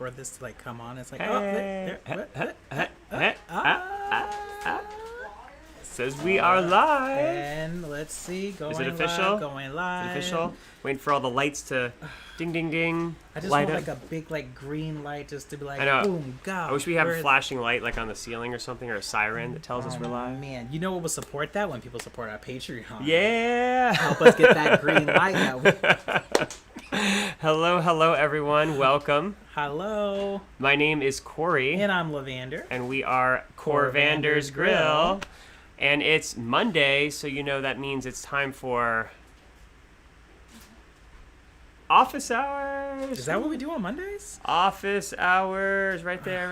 for this to like come on. It's like, Says we are live. And let's see, going Is it official? Going live. Is it official? Waiting for all the lights to ding, ding, ding. I just light want up. like a big like green light just to be like, I know. boom, go. I wish we had a flashing light like on the ceiling or something, or a siren that tells us we're live. Man, you know what will support that? When people support our Patreon. Yeah. Help us get that green light out. Hello, everyone. Welcome. Hello. My name is Corey. And I'm Lavander. And we are Corvander's Grill. And it's Monday, so you know that means it's time for office hours. Is that what we do on Mondays? Office hours, right there.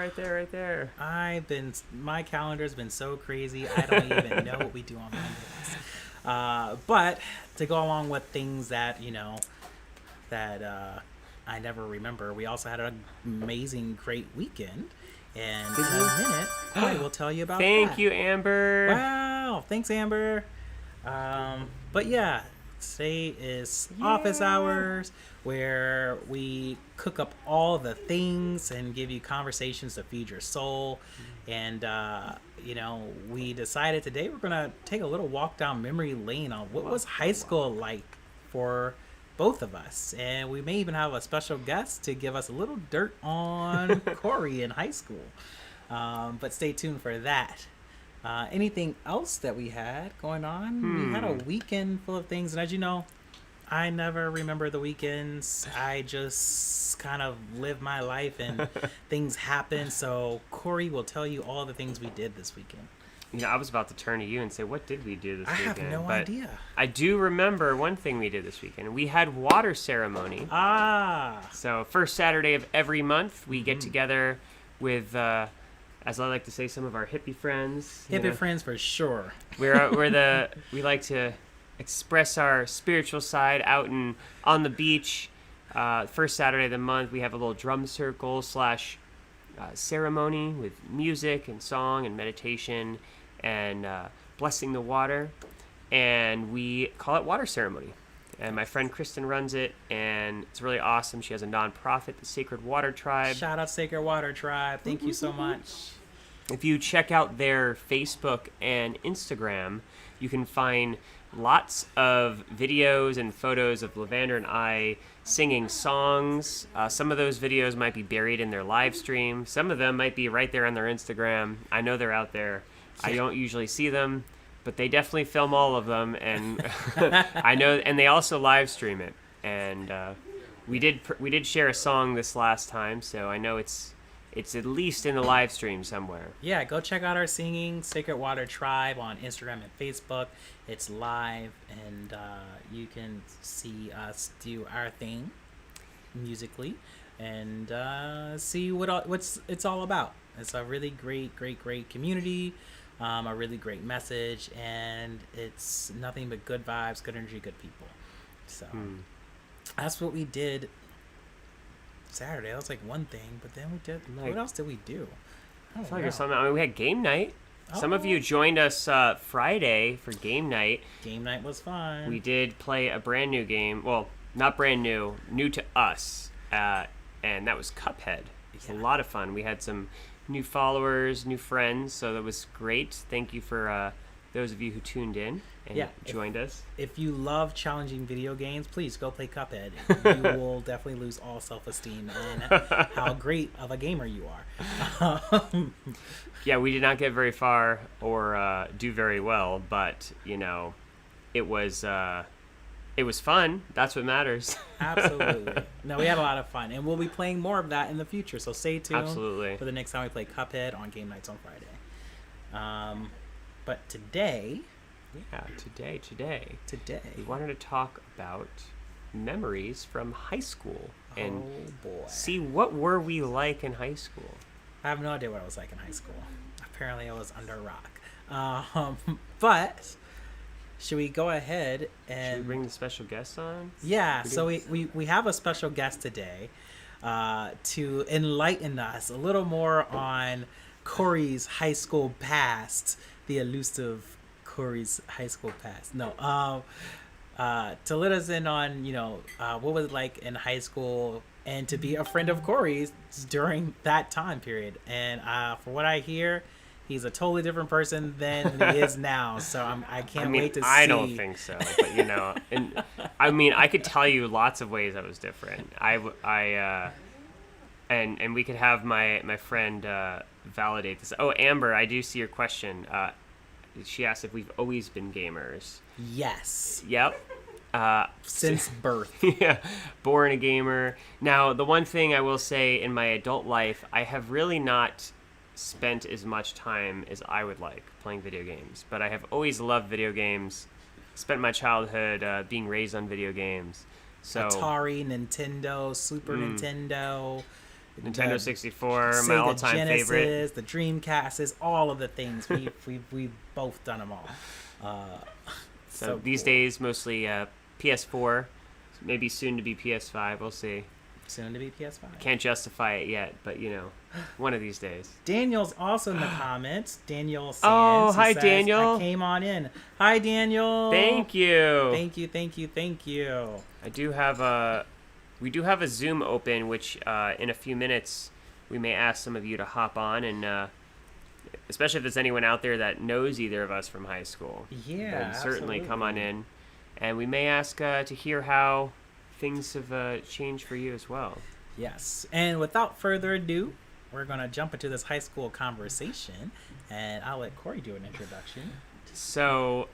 My calendar's been so crazy, I don't even know what we do on Mondays. But to go along with things that, I never remember, we also had an amazing, great weekend. And in a minute, I will tell you about that. Thank you, Amber. Wow. Thanks, Amber. But yeah, today is office hours where we cook up all the things and give you conversations to feed your soul. And, we decided today we're going to take a little walk down memory lane on what was high school like for both of us. And we may even have a special guest to give us a little dirt on Corey in high school. But stay tuned for that. Anything else that we had going on? We had a weekend full of things. And as you know, I never remember the weekends. I just kind of live my life and things happen. So Corey will tell you all the things we did this weekend. I was about to turn to you and say, what did we do this weekend? I have no idea. I do remember one thing we did this weekend. We had water ceremony. So first Saturday of every month, we get together with, as I like to say, some of our hippie friends. Hippie friends for sure. We like to express our spiritual side out on the beach. First Saturday of the month, we have a little drum circle / ceremony with music and song and meditation and blessing the water, and we call it water ceremony. And my friend Kristen runs it, and it's really awesome. She has a nonprofit, the Sacred Water Tribe. Shout out Sacred Water Tribe. Thank you so much. If you check out their Facebook and Instagram, you can find lots of videos and photos of Lavander and I singing songs. Some of those videos might be buried in their live stream. Some of them might be right there on their Instagram. I know they're out there. I don't usually see them, but they definitely film all of them, and I know, and they also live stream it. And we did share a song this last time, so I know it's at least in the live stream somewhere. Yeah, go check out our singing Sacred Water Tribe on Instagram and Facebook. It's live, and you can see us do our thing musically and see what's it's all about. It's a really great community, a really great message, and it's nothing but good vibes, good energy, good people. So that's what we did Saturday. That was like one thing, but then we did. What else did we do? I feel like there's something. I mean, we had game night. Some of you joined us Friday for game night. Game night was fun. We did play a brand new game. Well, not brand new, new to us, and that was Cuphead. It's a lot of fun. We had some new followers, new friends, so that was great. Thank you for those of you who tuned in and joined us. If you love challenging video games, please go play Cuphead. You will definitely lose all self-esteem and how great of a gamer you are. Yeah, we did not get very far or do very well, but it was fun. That's what matters. Absolutely. No, we had a lot of fun, and we'll be playing more of that in the future. So stay tuned. Absolutely. For the next time we play Cuphead on game nights on Friday. But today, we wanted to talk about memories from high school and see what were we like in high school. I have no idea what I was like in high school. Apparently I was under a rock. But should we go ahead and... Should we bring the special guest on? Yeah, so we have a special guest today to enlighten us a little more on Corey's high school past, the elusive Corey's high school past. No, to let us in on, what was it like in high school and to be a friend of Corey's during that time period. And for what I hear, he's a totally different person than he is now. So I can't wait to see. I don't think so, but and I mean, I could tell you lots of ways I was different. And we could have my friend validate this. Oh, Amber, I do see your question. She asked if we've always been gamers. Yes. Yep. Since birth. Yeah, born a gamer. Now, the one thing I will say in my adult life, I have really not spent as much time as I would like playing video games, but I have always loved video games. Spent my childhood being raised on video games. So Atari, Nintendo, Super Nintendo, Nintendo 64, Sega my all-time Genesis, favorite. the Dreamcast, we the things. We've both done them all. So these days, mostly PS4, maybe soon to be PS5. We'll see. Soon to be PS5. Can't justify it yet, but one of these days. Daniel's also in the comments. Daniel Sands. Oh, hi, says, Daniel. I came on in. Hi, Daniel. Thank you. Thank you. We do have a Zoom open, which in a few minutes we may ask some of you to hop on, and especially if there's anyone out there that knows either of us from high school. Yeah, then certainly absolutely. come on in, and we may ask to hear how things have changed for you as well. Yes, and without further ado, we're going to jump into this high school conversation, and I'll let Corey do an introduction. So,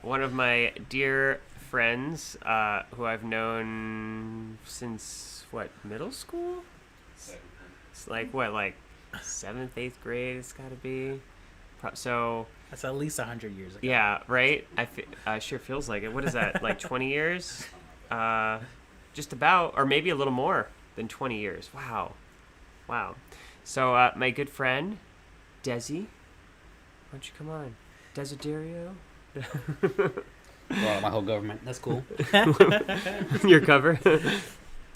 one of my dear friends, who I've known since, middle school? It's like 7th, 8th grade it's got to be. So... That's at least 100 years ago. Yeah, right? Sure feels like it. What is that, 20 years? Just about, or maybe a little more than 20 years. Wow. So, my good friend, Desi. Why don't you come on? Desiderio? Well, my whole government. That's cool. Your cover?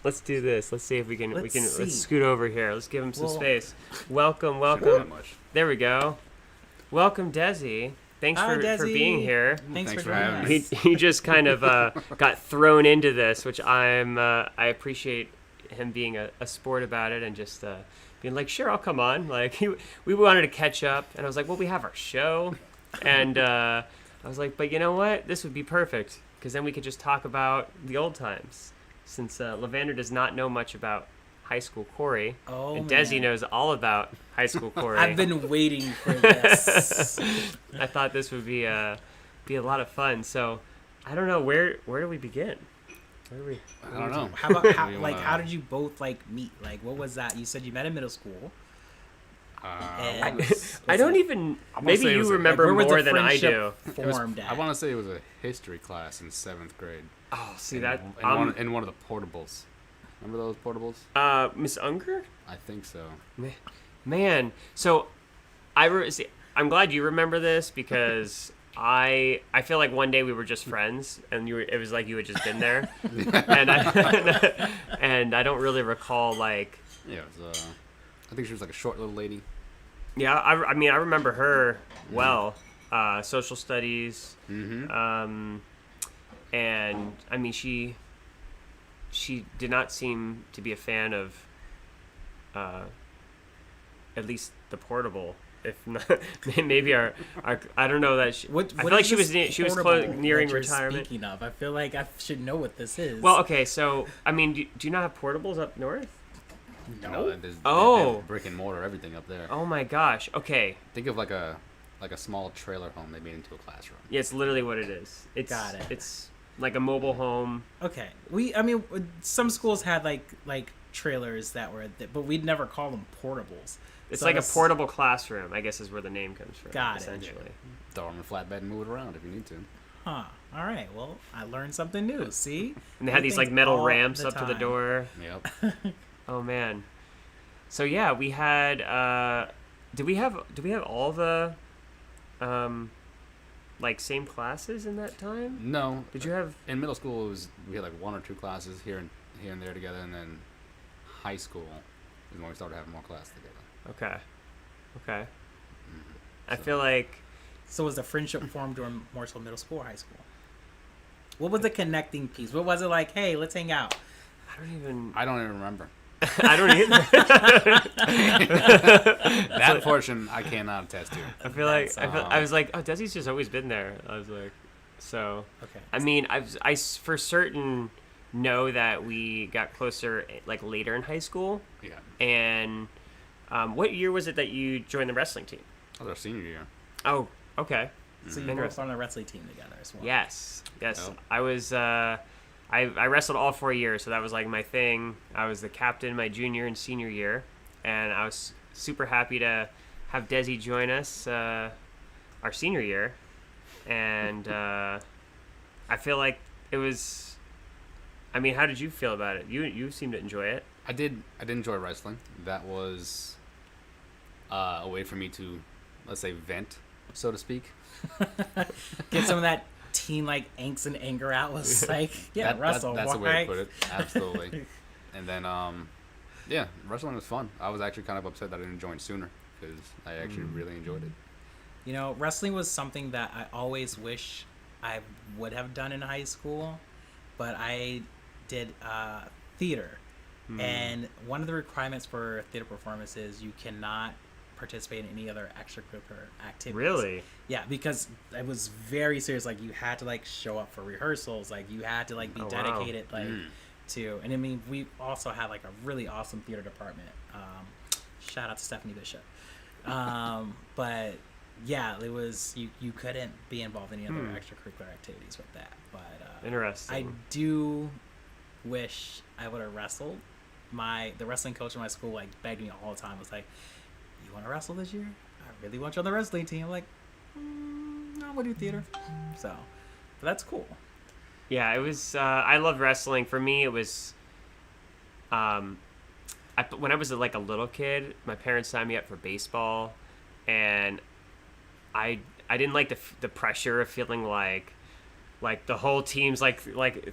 Let's do this. Let's see if we can. Let's Let's scoot over here. Let's give him some space. Welcome. Shouldn't do that much. There we go. Welcome, Desi. Thanks Hi, for Desi. being here. Thanks for having joining me. us. He just kind of got thrown into this, which I appreciate him being a sport about it and just being like, sure, I'll come on. Like we wanted to catch up, and I was like, well, we have our show, and I was like, but you know what? This would be perfect because then we could just talk about the old times. Since Lavander does not know much about high school Corey, and Desi man. knows all about high school Corey. I've been waiting for this. I thought this would be a lot of fun. So I don't know where do we begin? I don't know. How did you both meet? What was that? You said you met in middle school. I don't even. I wanna Maybe say it you was remember Where was the more than I do. friendship formed at? I want to say it was a history class in 7th grade. Oh, see in, that. in one of the portables. Remember those portables? Miss Unger. I think so. Man, so I'm glad you remember this because I feel like one day we were just friends and it was like you had just been there, and I don't really recall like. Yeah, it was, I think she was like a short little lady. Yeah, I mean I remember her well. Social studies. Mm-hmm. And I mean she did not seem to be a fan of at least the portable. If not, maybe our I don't know that I feel like she was nearing retirement. Speaking of, I feel like I should know what this is. Well, okay, so I mean, do you not have portables up north? No, there's brick and mortar, everything up there. Oh my gosh. Okay. Think of like a small trailer home they made into a classroom. Yeah, it's literally what it is. Got it. It's like a mobile home. Okay, some schools had like trailers that were, but we'd never call them portables. It's So like a that's- portable classroom, I guess is where the name comes from. Got it. Essentially. Throw them in a flatbed and move it around if you need to. Huh. All right. Well, I learned something new. See. And they had these like metal ramps up to the door. Yep. Oh man. So yeah, we had. Do we have all the, same classes in that time? No. Did you have? In middle school, we had like 1 or 2 classes here and there together, and then high school is when we started having more classes together. Okay. Mm-hmm. I feel like. So was the friendship formed during more so middle school or high school? What was the connecting piece? What was it like? Hey, let's hang out. I don't even remember. I don't either. That portion I cannot attest to. I was like, oh, Desi's just always been there. I was like, so. Okay. I mean, I for certain know that we got closer like later in high school. Yeah. And what year was it that you joined the wrestling team? That was our senior year. Oh, okay. So you both on the wrestling team together as well. Yes. Oh. I was. I wrestled all 4 years, so that was like my thing. I was the captain my junior and senior year, and I was super happy to have Desi join us our senior year, and I feel like it was. I mean, how did you feel about it? You seemed to enjoy it. I did enjoy wrestling. That was a way for me to, let's say, vent, so to speak. Get some of that teen like angst and anger out. Was like, yeah, wrestle. That's the way to put it. Absolutely. And then, yeah, wrestling was fun. I was actually kind of upset that I didn't join sooner because I actually really enjoyed it. You know, wrestling was something that I always wish I would have done in high school, but I did theater. And one of the requirements for theater performance is you cannot participate in any other extracurricular activities. Really? Yeah, because it was very serious. Like, you had to like show up for rehearsals. Like, you had to like be dedicated to. And I mean, we also had like a really awesome theater department. Shout out to Stephanie Bishop. But yeah, it was you couldn't be involved in any other extracurricular activities with that. But Interesting. I do wish I would have wrestled. The wrestling coach in my school like begged me all the time. Was like, "You want to wrestle this year? I really want you on the wrestling team." I'm like, "No, I'm gonna do theater." So, but that's cool. Yeah, it was. I loved wrestling. For me, it was. When I was like a little kid, my parents signed me up for baseball, and I didn't like the pressure of feeling like the whole team's like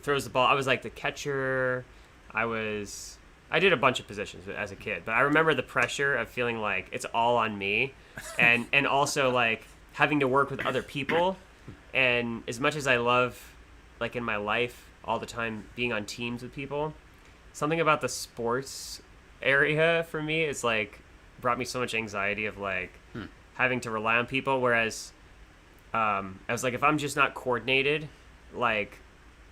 throws the ball. I was like the catcher. I did a bunch of positions as a kid, but I remember the pressure of feeling like it's all on me, and also like having to work with other people. And as much as I love, like in my life all the time, being on teams with people, something about the sports area for me is like brought me so much anxiety of like having to rely on people. Whereas I was like, if I'm just not coordinated, like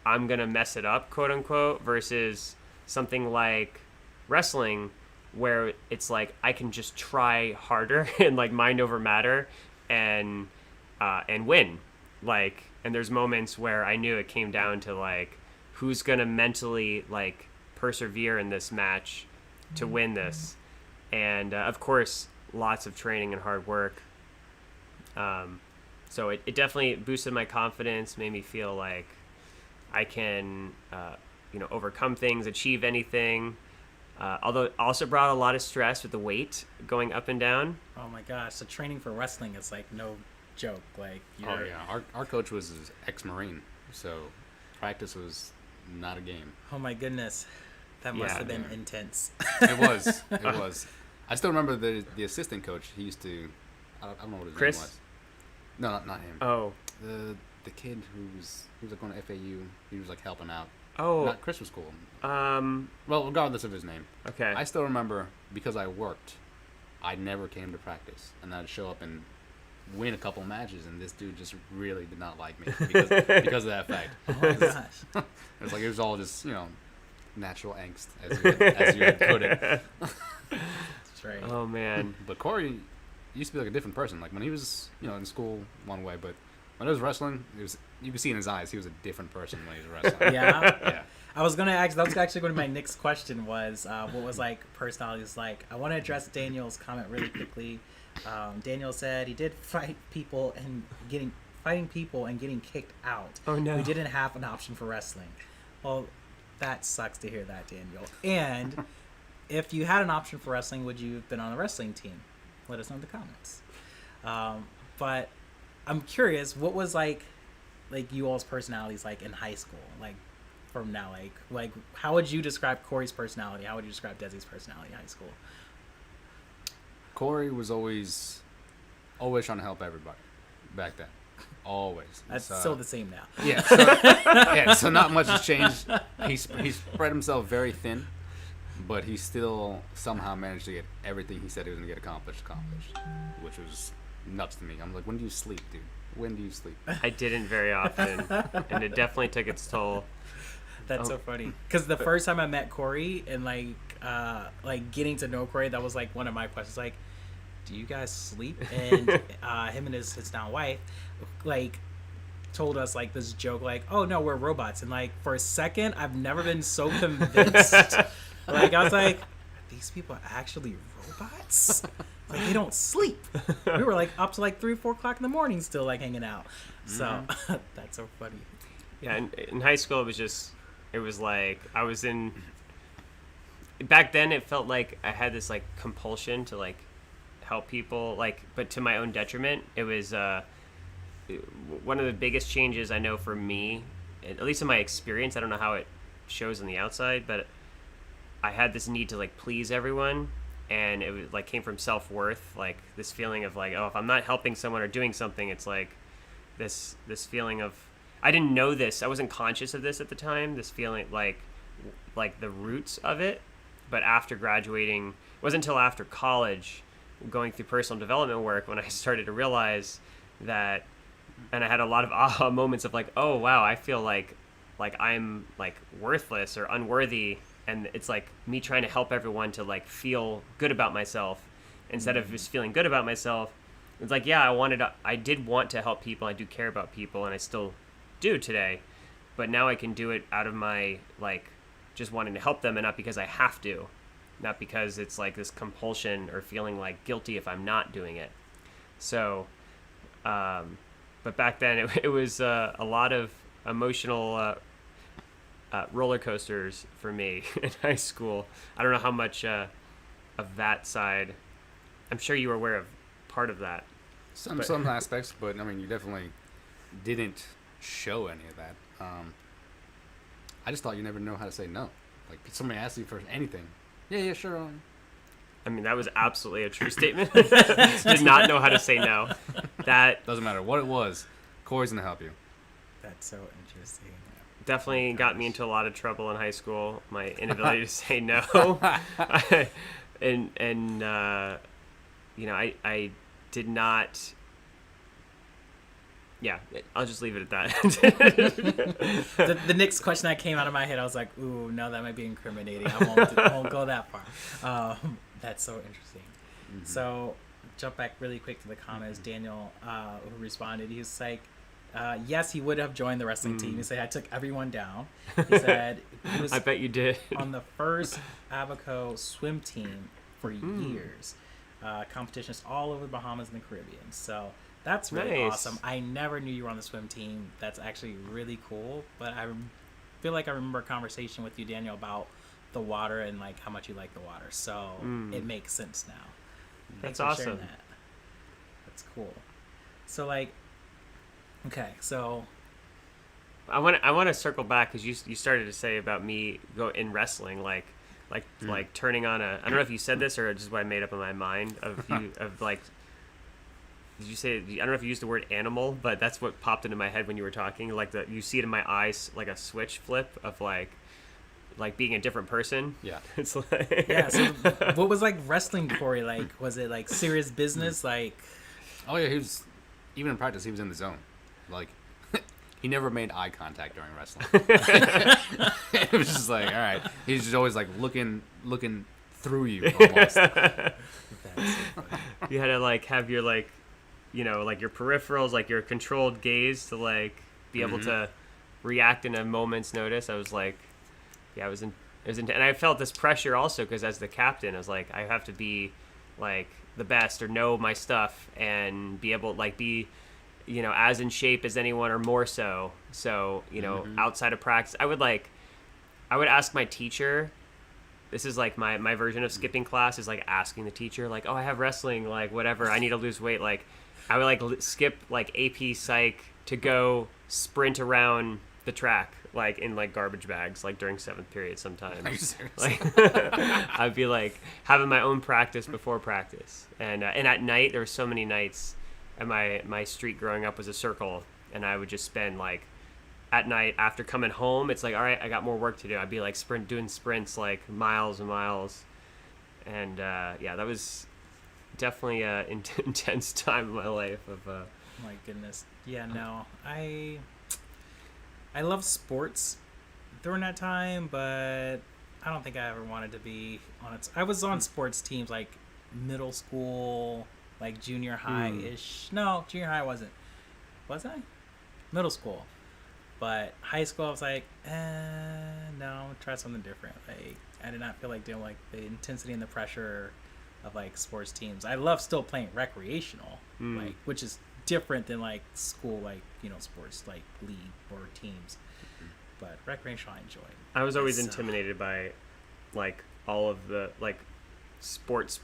I'm gonna mess it up, quote unquote, versus something like wrestling where it's like I can just try harder and like mind over matter and win. Like, and there's moments where I knew it came down to like who's gonna mentally like persevere in this match to win this. And of course lots of training and hard work. So it definitely boosted my confidence, made me feel like I can overcome things, achieve anything. Although it also brought a lot of stress with the weight going up and down. Oh my gosh, so training for wrestling is like no joke. Like, oh yeah, our coach was ex-Marine, so practice was not a game. Oh my goodness, that must have been intense. It was. I still remember the assistant coach. He used to, I don't know what his Chris? name was. No, not him. Oh, the kid he was like going to FAU. He was like helping out. Oh, not Chris was cool. well, regardless of his name. Okay. I still remember because I worked, I never came to practice, and I'd show up and win a couple matches, and this dude just really did not like me because of that fact. Oh my gosh. It was all just natural angst, as you had put it. That's right. Oh man. But Corey used to be like a different person. Like when he was in school one way, but when he was wrestling, you could see in his eyes he was a different person when he was wrestling. Yeah. Yeah. I was gonna ask. That was actually going to be my next question. Was what was like personalities like? I want to address Daniel's comment really quickly. Daniel said he did fighting people and getting kicked out. Oh no. We didn't have an option for wrestling. Well, that sucks to hear that, Daniel. And if you had an option for wrestling, would you have been on a wrestling team? Let us know in the comments. But I'm curious, what was like you all's personalities like in high school? Like from now, like how would you describe Corey's personality? How would you describe Desi's personality in high school? Corey was always trying to help everybody back then. always. That's still the same now. Yeah. So, yeah. So not much has changed. He spread himself very thin, but he still somehow managed to get everything he said he was gonna get accomplished, which was nuts to me. I'm like, when do you sleep, dude? When do you sleep? I didn't very often, and it definitely took its toll. That's so funny. Because the first time I met Corey and like getting to know Corey, that was like one of my questions. Like, do you guys sleep? And him and his now wife, like, told us like this joke, like, oh no, we're robots. And like for a second, I've never been so convinced. Like I was like, are these people actually robots? Like they don't sleep. We were like up to like 3-4 o'clock in the morning, still like hanging out. So that's so funny. Yeah, in high school it was like I was in. Back then, it felt like I had this like compulsion to like help people, like, but to my own detriment. It was one of the biggest changes I know for me, at least in my experience. I don't know how it shows on the outside, but I had this need to like please everyone, and it was like came from self-worth, like this feeling of like, oh, if I'm not helping someone or doing something, it's like this feeling of, I didn't know this, I wasn't conscious of this at the time, this feeling like the roots of it. But after graduating, it wasn't until after college, going through personal development work, when I started to realize that, and I had a lot of aha moments of like, oh wow, I feel like I'm like worthless or unworthy, and it's like me trying to help everyone to like feel good about myself instead of just feeling good about myself. It's like, yeah, I did want to help people, I do care about people, and I still do today, but now I can do it out of my like just wanting to help them, and not because I have to, not because it's like this compulsion or feeling like guilty if I'm not doing it. So but back then it was a lot of emotional roller coasters for me in high school. I don't know how much of that side. I'm sure you were aware of part of that. Some aspects, but I mean, you definitely didn't show any of that. I just thought you never know how to say no. Like, somebody asks you for anything. Yeah, sure. I mean, that was absolutely a true statement. Did not know how to say no. That doesn't matter what it was. Corey's gonna help you. That's so interesting. Definitely got me into a lot of trouble in high school. My inability to say no, and you know, I did not. Yeah, I'll just leave it at that. The next question that came out of my head, I was like, ooh, no, that might be incriminating. I won't go that far. That's so interesting. Mm-hmm. So, jump back really quick to the comments. Daniel, who responded, he was like, yes, he would have joined the wrestling team. He said, I took everyone down. He said, he was I bet you did. on the first Abaco swim team for years. Competitions all over the Bahamas and the Caribbean. So, that's really awesome. I never knew you were on the swim team. That's actually really cool. But I feel like I remember a conversation with you, Daniel, about the water and like how much you like the water. So it makes sense now. Thanks for sharing that. That's cool. So like, okay, so I want to circle back because you started to say about me in wrestling, like turning on a. I don't know if you said this or just what I made up in my mind of you of like. Did you say? I don't know if you used the word animal, but that's what popped into my head when you were talking. Like you see it in my eyes, like a switch flip of like being a different person. Yeah, it's like yeah. So what was like wrestling Corey like? Was it like serious business? Like, oh yeah, he was even in practice. He was in the zone. Like he never made eye contact during wrestling. It was just like, all right. He's just always like looking through you almost. You had to like have your like. You know, like your peripherals, like your controlled gaze to like be able to react in a moment's notice. I was like, yeah, it was and I felt this pressure also because as the captain, I was like, I have to be like the best or know my stuff and be able like be, you know, as in shape as anyone or more so. So, you know, outside of practice, I would ask my teacher. This is like my version of skipping class is like asking the teacher like, oh, I have wrestling, like whatever, I need to lose weight, like. I would like skip like AP Psych to go sprint around the track like in like garbage bags like during 7th period sometimes. Are you serious? Like I'd be like having my own practice before practice, and at night there were so many nights. And my street growing up was a circle, and I would just spend like at night after coming home, it's like, all right, I got more work to do. I'd be like doing sprints like miles and miles, and yeah, that was definitely a intense time in my life of My goodness. Yeah, no. I love sports during that time, but I don't think I ever wanted to be on it. I was on sports teams like middle school, like junior high-ish. No, junior high wasn't. Was I? Middle school. But high school, I was like, no, try something different. Like, I did not feel like doing like the intensity and the pressure of like sports teams. I love still playing recreational, like, which is different than like school, like, you know, sports like league or teams. But recreational, I enjoy. I was always intimidated by like all of the like sports.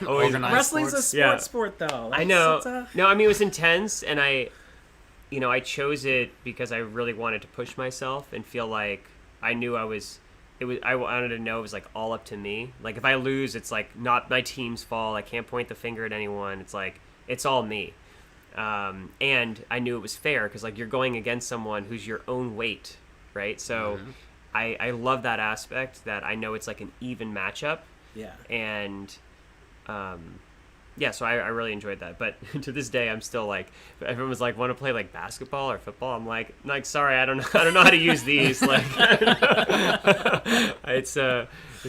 Always. Wrestling's a sport though. Like, I know. No, I mean, it was intense, and I chose it because I really wanted to push myself and feel like I knew I wanted to know it was like all up to me. Like if I lose, it's like not my team's fault. I can't point the finger at anyone. It's like it's all me. And I knew it was fair because like you're going against someone who's your own weight, right? So I love that aspect that I know it's like an even matchup. Yeah. And yeah, so I really enjoyed that. But to this day, I'm still like, everyone was like, want to play like basketball or football? I'm like, sorry, I don't know how to use these. Like, it's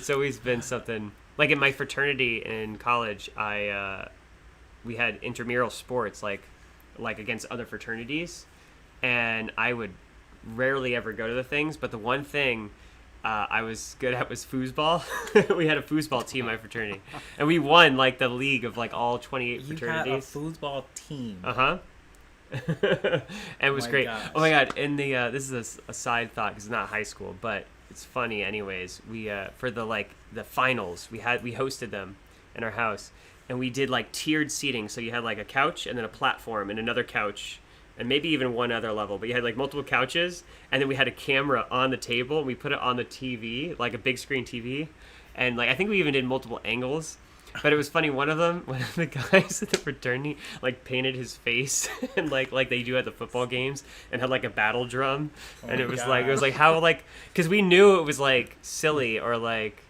always been something. Like in my fraternity in college, we had intramural sports like against other fraternities, and I would rarely ever go to the things. But the one thing I was good at was foosball. We had a foosball team in my fraternity, and we won like the league of like all 28 fraternities. You had a foosball team. And it was great. Gosh. Oh my god! And the this is a side thought because it's not high school, but it's funny anyways. We for the finals we hosted them in our house, and we did like tiered seating. So you had like a couch and then a platform and another couch. And maybe even one other level, but you had like multiple couches, and then we had a camera on the table, and we put it on the TV, like a big screen TV, and like I think we even did multiple angles. But it was funny. One of the guys at the fraternity like painted his face, and like they do at the football games, and had like a battle drum, and it was like how like because we knew it was like silly or like.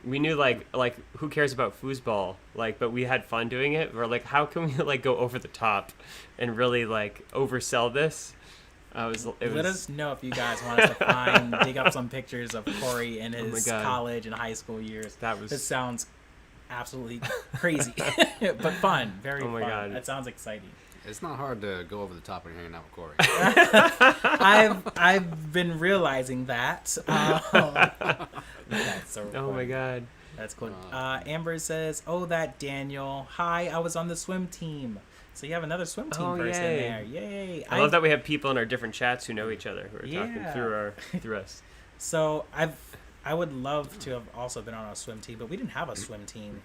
We knew like who cares about foosball, like, but we had fun doing it. We're like, how can we like go over the top and really like oversell this? Let us know if you guys want us to dig up some pictures of Corey in his college and high school years. This sounds absolutely crazy, but fun, very fun. God. That sounds exciting. It's not hard to go over the top when you're hanging out with Corey. I've been realizing that. That's so oh my god, that's cool. Amber says, "Oh, that Daniel. Hi, I was on the swim team. So you have another swim team person there. Yay! I love that we have people in our different chats who know each other who are talking through us. So I would love to have also been on a swim team, but we didn't have a swim team,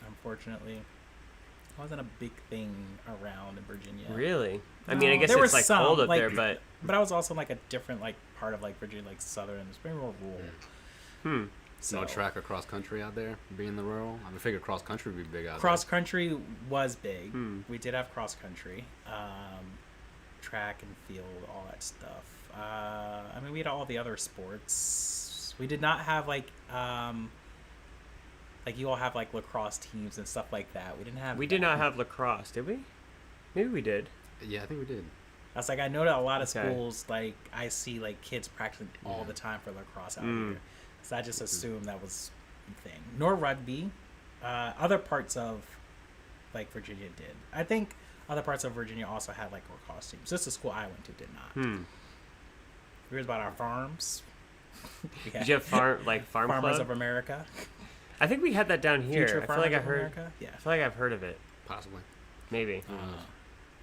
unfortunately. It wasn't a big thing around in Virginia. Really? I mean, I guess it's like cold up there, but I was also like a different like part of like Virginia, like southern. It's very more rural. So, no track or cross country out there, being the rural. I figured cross country would be big out there. Cross country was big. We did have cross country, track and field, all that stuff. I mean, we had all the other sports. We did not have like you all have like lacrosse teams and stuff like that. We didn't have. We did not have lacrosse, did we? Maybe we did. Yeah, I think we did. I was like, I know that a lot of schools, like I see like kids practicing all the time for lacrosse out here. So I just assumed that was a thing. Nor rugby. Other parts of like Virginia did. I think other parts of Virginia also had like lacrosse teams. Just the school I went to did not. Here's about our farms. Did you have farmers Farmers Club? of America? I think we had that down here. Future I feel like I heard. America? Yeah. I feel like I've heard of it. Possibly. Maybe.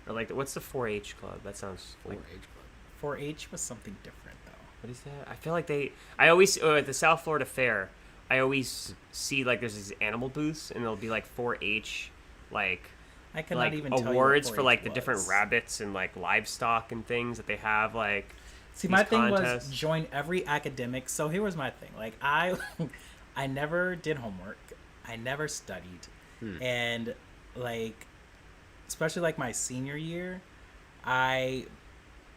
Or like, what's the 4-H club? That sounds 4-H club. 4-H was something different though. What is that? I feel like I always at the South Florida Fair, I always see like there's these animal booths, and there'll be like 4-H like I cannot even tell you awards for like the different rabbits and like livestock and things that they have. Like, see, my thing was join every academic. So here was my thing. Like I never did homework. I never studied, and like especially like my senior year, I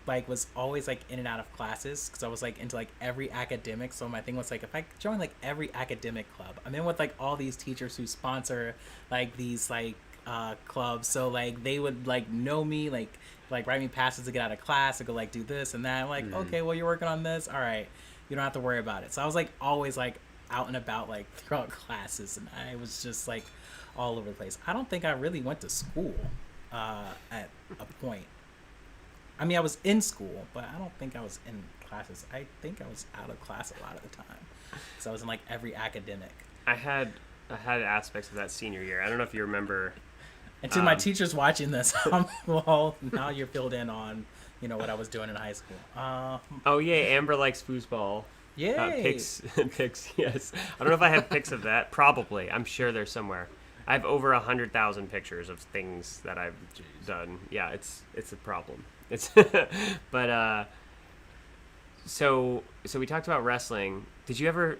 like was always like in and out of classes because I was like into like every academic. So my thing was like if I join like every academic club, I'm in with like all these teachers who sponsor like these like clubs. So like they would like know me, like write me passes to get out of class to go like do this and that. I'm like, okay, well you're working on this, all right, you don't have to worry about it. So I was like always like out and about like throughout classes, and I was just like all over the place. I don't think I really went to school at a point. I mean, I was in school, but I don't think I was in classes. I think I was out of class a lot of the time. So I was in like every academic. I had aspects of that senior year. I don't know if you remember. And to my teachers watching this, well, now you're filled in on, you know, what I was doing in high school. Oh yeah, Amber likes foosball. Yay! Pics. Yes. I don't know if I have pics of that. Probably. I'm sure they're somewhere. I have over 100,000 pictures of things that I've done. Yeah, it's a problem. It's but so we talked about wrestling. Did you ever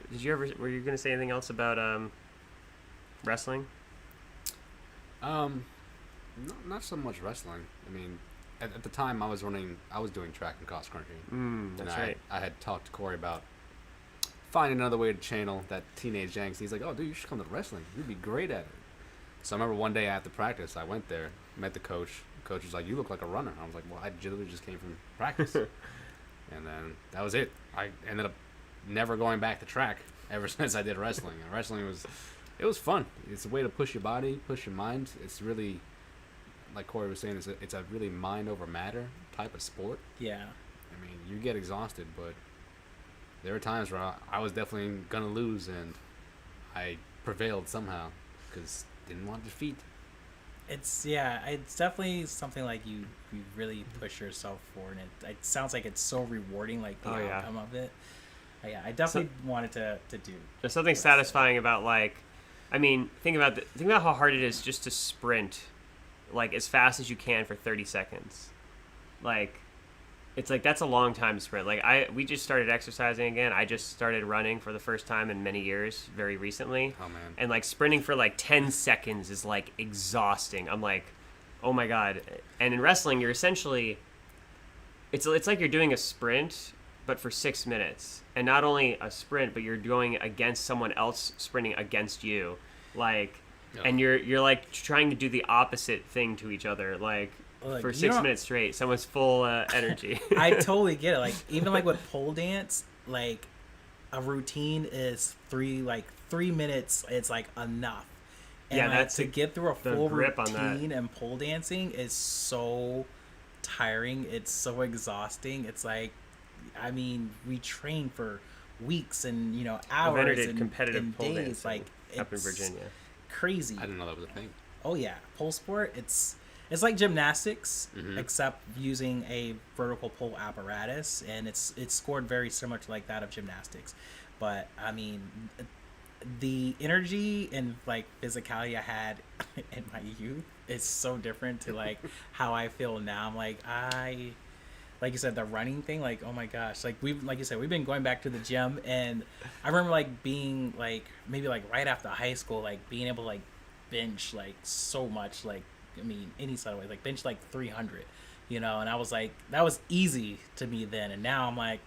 were you going to say anything else about wrestling? Not so much wrestling. I mean, at the time I was doing track and cross country. That's and right. I had talked to Corey about finding another way to channel that teenage angst. He's like, "Oh, dude, you should come to wrestling. You'd be great at it." So I remember one day after practice, I went there, met the coach. The coach was like, "You look like a runner." I was like, "Well, I literally just came from practice." And then that was it. I ended up never going back to track ever since I did wrestling. And wrestling was fun. It's a way to push your body, push your mind. It's really, like Corey was saying, it's a really mind over matter type of sport. Yeah. I mean, you get exhausted, but there were times where I was definitely gonna lose, and I prevailed somehow because didn't want defeat. It's definitely something like you really push yourself for, and it sounds like it's so rewarding, like the outcome of it. Yeah, I definitely wanted to do. There's something satisfying about like, I mean, think about how hard it is just to sprint, like as fast as you can for 30 seconds. Like, it's like that's a long time to sprint. Like we just started exercising again. I just started running for the first time in many years, very recently. Oh man! And like sprinting for like 10 seconds is like exhausting. I'm like, oh my god. And in wrestling, you're essentially, it's like you're doing a sprint, but for 6 minutes. And not only a sprint, but you're going against someone else sprinting against you, like, and you're like trying to do the opposite thing to each other, like. For 6 minutes straight, someone's full energy. I totally get it. Like even like with pole dance, like a routine is 3 minutes. It's like enough. And yeah, like, that's to get through a full grip on that. routine and pole dancing is so tiring. It's so exhausting. It's like, I mean, we train for weeks and hours and competitive pole days. dancing Like up in Virginia. Crazy. I didn't know that was a thing. Oh yeah, pole sport. It's like gymnastics, except using a vertical pole apparatus, and it's scored very similar to like that of gymnastics. But I mean, the energy and like physicality I had in my youth is so different to like how I feel now. I'm like like you said, the running thing, like, oh my gosh, like you said, we've been going back to the gym, and I remember like being like maybe like right after high school, like being able to like bench like so much, like. I mean, any side of way, like bench like 300, and I was like, that was easy to me then, and now I'm like,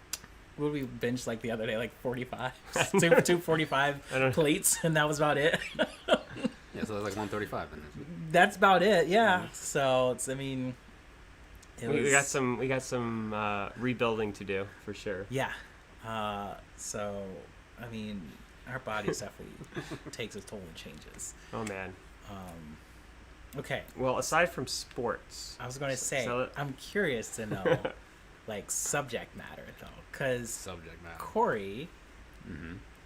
what did we bench like the other day, like 45, 245 plates, and that was about it. Yeah, so it was like 135. That's about it, yeah. So it's, I mean, we got some rebuilding to do for sure. Yeah. So I mean, our bodies definitely takes its toll and changes. Oh man. Okay. Well, aside from sports, I was going to say, I'm curious to know, like, subject matter, though, because Corey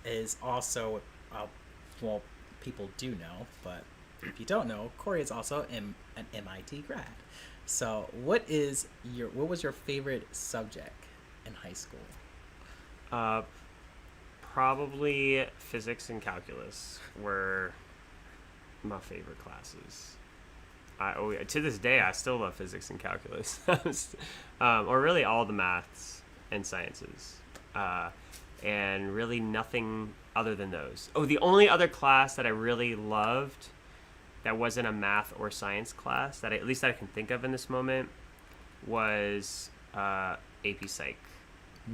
is also, well, people do know, but if you don't know, Corey is also an MIT grad. So, what was your favorite subject in high school? Probably physics and calculus were my favorite classes. To this day, I still love physics and calculus, or really all the maths and sciences, and really nothing other than those. Oh, the only other class that I really loved that wasn't a math or science class, that at least I can think of in this moment, was AP Psych,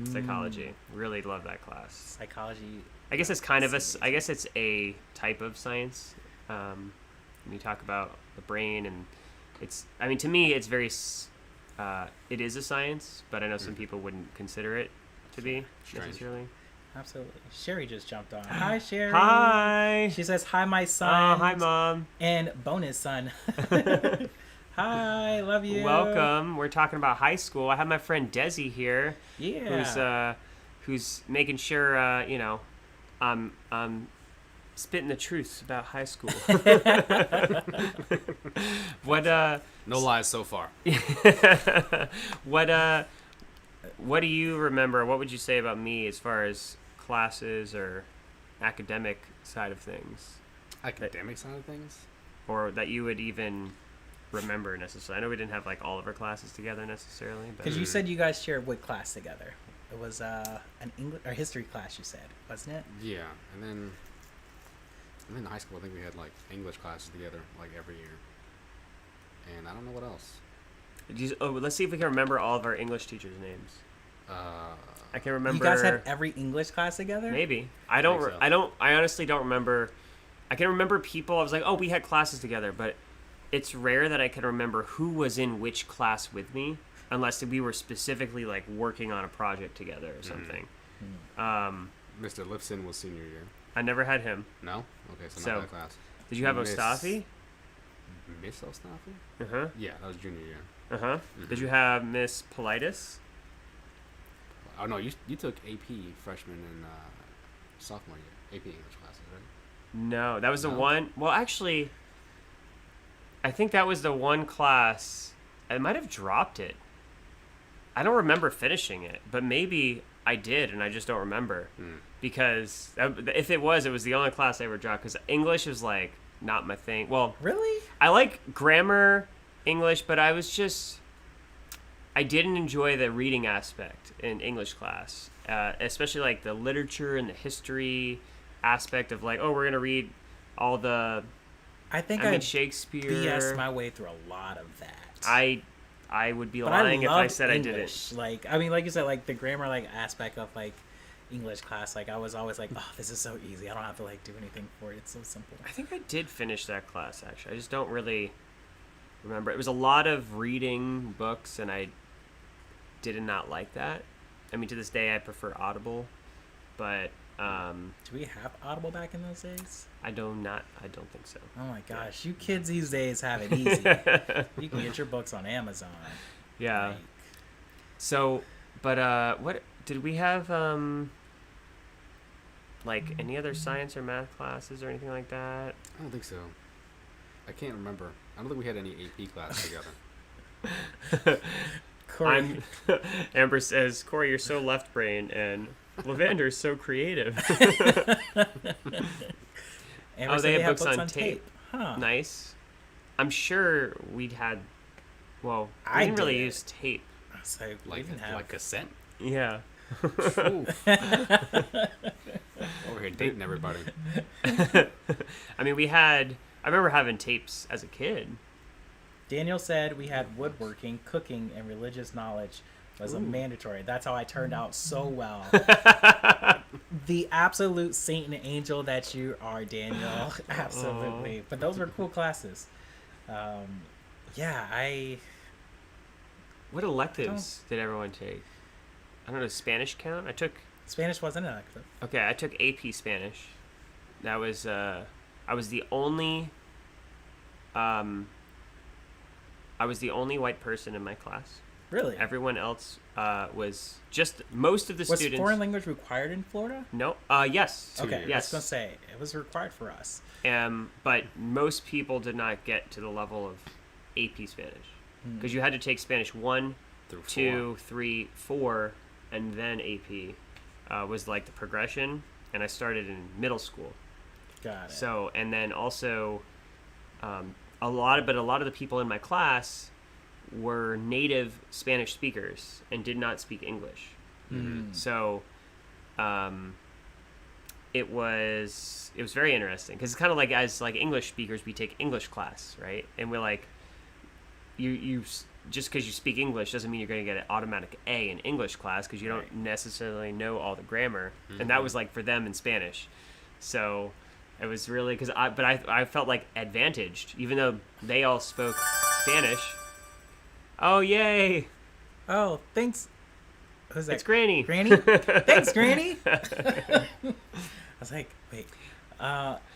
psychology. Really love that class. Psychology. I guess it's kind of I guess it's a type of science. When you talk about the brain, and I mean, to me, it's very, it is a science, but I know some people wouldn't consider it to be necessarily. Absolutely. Sherry just jumped on. Hi, Sherry. Hi. She says, hi, my son. Oh, hi, Mom. And bonus son. Hi, love you. Welcome. We're talking about high school. I have my friend Desi here. Yeah. Who's making sure, I'm spitting the truth about high school. No lies so far. What do you remember? What would you say about me as far as classes or academic side of things? Academic side of things? Or that you would even remember necessarily? I know we didn't have like all of our classes together necessarily, but Because you said you guys shared what class together? It was an English or history class, you said, wasn't it? Yeah, and then in high school, I think we had like English classes together like every year, and I don't know what else. Let's see if we can remember all of our English teachers' names. I can remember. You guys had every English class together? Maybe. I think so. I honestly don't remember. I can remember people. I was like, oh, we had classes together, but it's rare that I can remember who was in which class with me, unless we were specifically like working on a project together or something. Mr. Lipson was senior year. I never had him. No? Okay, so not that class. Did you have Ostafi? Miss Ostafi? Uh-huh. Yeah, that was junior year. Uh-huh. Did you have Miss Politis? Oh, no, you took AP freshman and sophomore year. AP English classes, right? No, that was the No? one. Well, actually, I think that was the one class. I might have dropped it. I don't remember finishing it, but maybe I did, and I just don't remember. Because if it was the only class I ever dropped. Because English is like not my thing. Well, Really? I like grammar English, but I didn't enjoy the reading aspect in English class, especially like the literature and the history aspect of like, oh, we're gonna read all the. I think I I mean Shakespeare. BS my way through a lot of that. I would be But lying if I loved said English. I didn't. Like, I mean, like you said, like the grammar like aspect of like English class. Like, I was always like, oh, this is so easy. I don't have to like do anything for it. It's so simple. I think I did finish that class actually. I just don't really remember. It was a lot of reading books, and I did not like that. I mean, to this day, I prefer Audible, but Do we have Audible back in those days? I don't think so. Oh my gosh, you kids these days have it easy. You can get your books on Amazon. Yeah. Like, So, but what did we have? Like any other science or math classes or anything like that? I don't think so. I can't remember. I don't think we had any AP class together. Corey, Amber says, Corey, you're so left brain, and Lavander's so creative. Amber said they they have have books on tape. Huh. Nice. I'm sure we'd had. Well, we I didn't really did. use tape. So we like didn't have. like cassette. Yeah. Oof. Over here dating everybody. I mean, we had. I remember having tapes as a kid. Daniel said we had woodworking, cooking, and religious knowledge was a mandatory. That's how I turned out so well. The absolute saint and angel that you are, Daniel. Absolutely. But those were cool classes. Yeah, What electives did everyone take? I don't know. Does Spanish count? Spanish wasn't an elective. Okay, I took AP Spanish. That was I was the only white person in my class. Really? Everyone else was just most of the Was students. foreign language required in Florida? No. Yes. Okay, I Yes. was gonna say it was required for us. But most people did not get to the level of AP Spanish because you had to take Spanish 1, Through 2, 3, 4, and then AP was like the progression. And I started in middle school. Got it. So, and then also, a lot of the people in my class were native Spanish speakers and did not speak English. So, it was very interesting because it's kind of like as like English speakers, we take English class, right? And we're like, just because you speak English doesn't mean you're going to get an automatic A in English class because you don't necessarily know all the grammar. And that was like for them in Spanish. So it was really I felt like advantaged, even though they all spoke Spanish. Oh, yay. Oh, thanks. Who's that? It's Granny. Granny? Thanks, Granny. I was like, wait.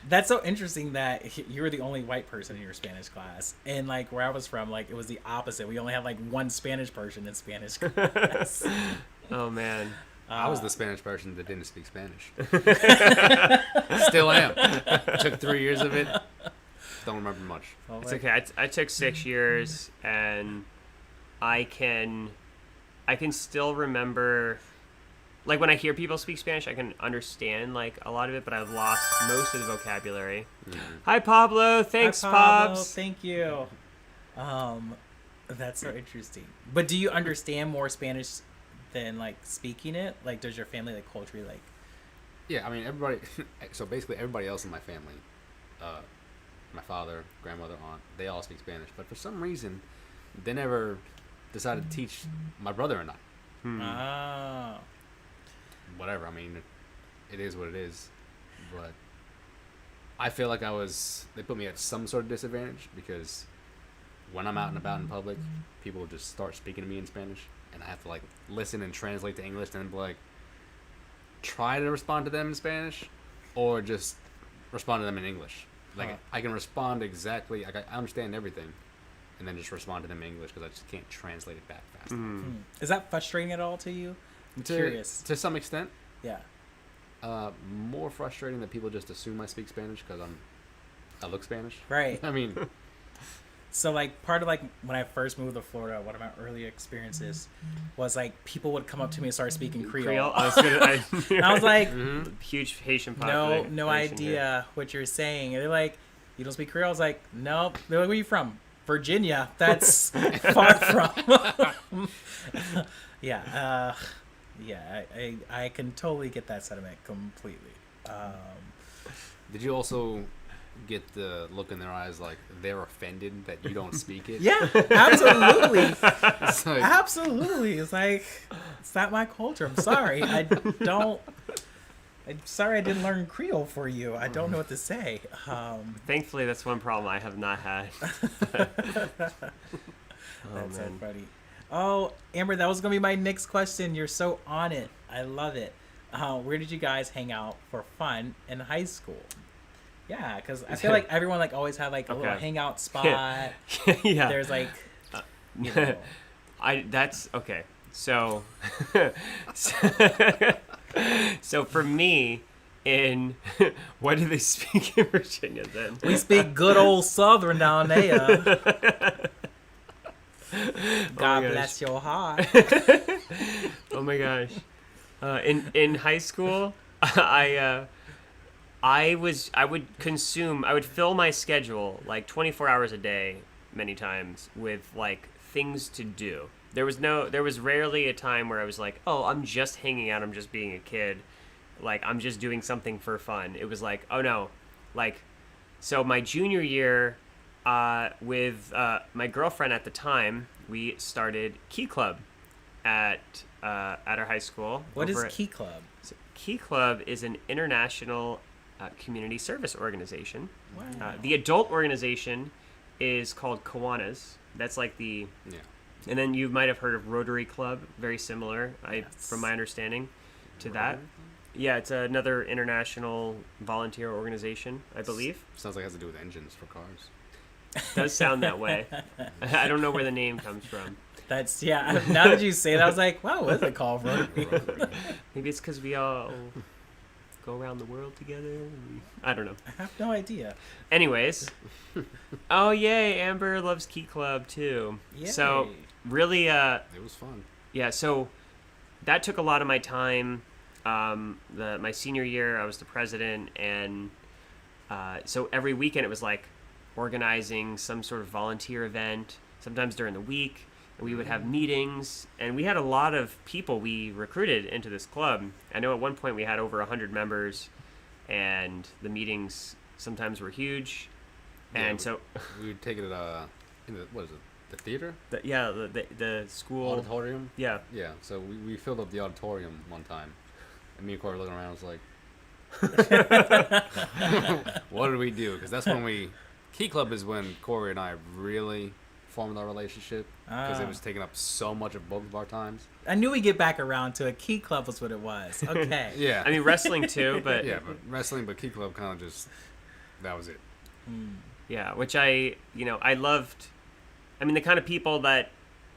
That's so interesting that you were the only white person in your Spanish class. And like where I was from, like it was the opposite. We only had like one Spanish person in Spanish class. Oh, man. I was the Spanish person that didn't speak Spanish. Still am. Took 3 years of it. Don't remember much. It's okay. I took 6 years, and I can still remember, like when I hear people speak Spanish, I can understand like a lot of it, but I've lost most of the vocabulary. Hi, Pablo. Thanks, Hi, Pablo. Pops. Thank you. That's so interesting. But do you understand more Spanish than like speaking it? Like, does your family like culturally like? Yeah, I mean everybody. So basically, everybody else in my family, my father, grandmother, aunt, they all speak Spanish. But for some reason, they never decided to teach my brother and I. Oh. Whatever. I mean, it is what it is. But I feel like they put me at some sort of disadvantage because when I'm out and about in public, people just start speaking to me in Spanish, and I have to like listen and translate to English, and then like try to respond to them in Spanish, or just respond to them in English. Like I can respond exactly. Like I understand everything, and then just respond to them in English because I just can't translate it back fast. Is that frustrating at all to you? I'm curious. To some extent. Yeah. More frustrating that people just assume I speak Spanish because I look Spanish. Right. I mean, so like part of like when I first moved to Florida, one of my early experiences was like people would come up to me and start speaking Creole. I I was like, huge Haitian population. no idea what you're saying. And they're like, you don't speak Creole? I was like, nope. They're like, where are you from? Virginia. That's far from. Yeah. I can totally get that sentiment completely. Did you also get the look in their eyes like they're offended that you don't speak it? Yeah, absolutely. It's like, Absolutely. It's like, it's not my culture. I'm sorry. I'm sorry I didn't learn Creole for you. I don't know what to say. Thankfully, that's one problem I have not had. That's so funny. Oh, Amber, that was going to be my next question. You're so on it. I love it. Where did you guys hang out for fun in high school? Yeah, because I feel like everyone like always had like a little hangout spot. Yeah. There's like, you know. That's okay. So for me, what do they speak in Virginia then? We speak good old Southern down there. God bless your heart. Oh my gosh. In high school, I would fill my schedule like 24 hours a day many times with like things to do. There was rarely a time where I was like, oh, I'm just hanging out, I'm just being a kid, like I'm just doing something for fun. It was like, oh no, like, so my junior year, with my girlfriend at the time, we started Key Club at our high school. What is Key Club? So Key Club is an international community service organization. Wow. The adult organization is called Kiwanis. That's like the... Yeah. And then you might have heard of Rotary Club, very similar, Yes. from my understanding, to Rotary that. Club? Yeah, it's another international volunteer organization, I believe. Sounds like it has to do with engines for cars. Does sound that way. I don't know where the name comes from. That's, yeah, now that you say that, I was like, wow, what is it called? Rotary? Maybe it's because we all go around the world together. I don't know. I have no idea. Anyways. Oh, yay, Amber loves Key Club, too. Yay. So, really, It was fun. yeah, so that took a lot of my time. My senior year, I was the president, and so every weekend it was like organizing some sort of volunteer event, sometimes during the week, and we would have meetings, and we had a lot of people we recruited into this club. I know at one point we had over 100 members, and the meetings sometimes were huge, and Yeah, we would take it at what is it, The theater? The school Auditorium? Yeah. Yeah, so we filled up the auditorium one time. And me and Corey looking around, was like, what did we do? Because that's when Key Club is when Corey and I really formed our relationship. Because it was taking up so much of both of our times. I knew we'd get back around to it. Key Club was what it was. Okay. Yeah. I mean, wrestling too, but Yeah, but wrestling, but Key Club kind of just, that was it. yeah, which I loved. I mean, the kind of people that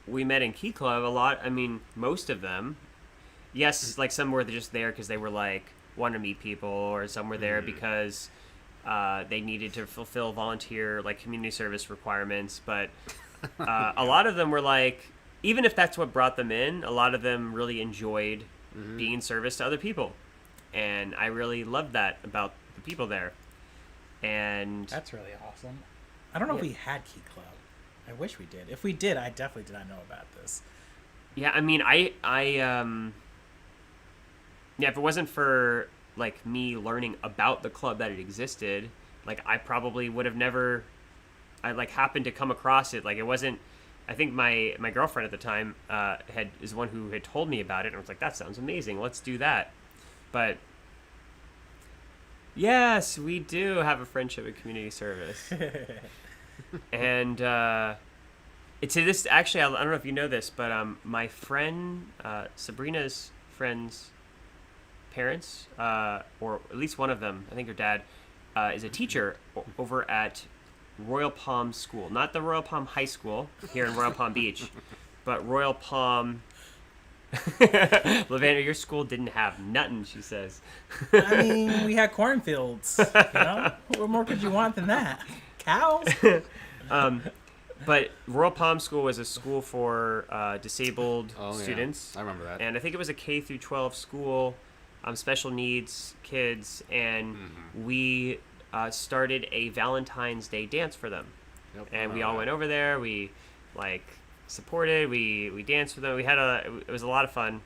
we met in Key Club, a lot, I mean, most of them, yes, like some were just there because they were like, want to meet people, or some were there because they needed to fulfill volunteer, like community service requirements. But a lot of them were like, even if that's what brought them in, a lot of them really enjoyed being in service to other people. And I really loved that about the people there. And That's really awesome. I don't know if we had Key Club. I wish we did. If we did, I definitely did not know about this. yeah, I mean, yeah, if it wasn't for like me learning about the club that it existed, like I probably would have never, I like happened to come across it. Like it wasn't, I think my girlfriend at the time is the one who had told me about it, and I was like, that sounds amazing, let's do that. But yes, we do have a friendship with community service. And it's this actually, I don't know if you know this, but my friend Sabrina's friend's parents, or at least one of them, I think her dad, is a teacher over at Royal Palm School, not the Royal Palm High School here in Royal Palm Beach, but Royal Palm. Lavander, your school didn't have nothing, she says. I mean, we had cornfields. You know, what more could you want than that? Cows. But Royal Palm School was a school for disabled students. I remember that. And I think it was a K through 12 school, special needs kids, and we started a Valentine's Day dance for them. Yep. And we all went over there. We like supported. We danced with them. It was a lot of fun.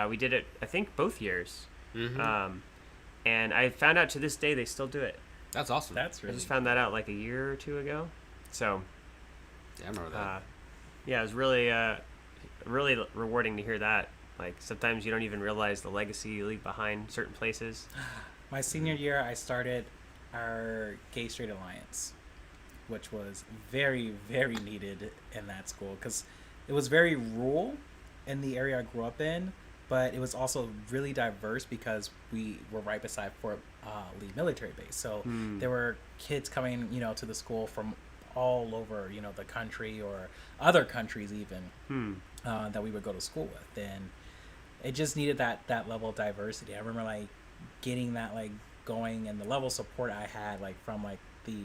We did it, I think, both years. And I found out to this day they still do it. That's awesome. That's I really. just found that out like a year or two ago. So Yeah, I remember that. yeah, it was really really rewarding to hear that. Like sometimes you don't even realize the legacy you leave behind certain places. My senior year, I started our Gay Straight Alliance, which was very, very needed in that school because it was very rural in the area I grew up in, but it was also really diverse because we were right beside Fort Lee Military Base. So there were kids coming, to the school from all over, the country or other countries even that we would go to school with. And it just needed that level of diversity. I remember like getting that like going, and the level of support I had like from like the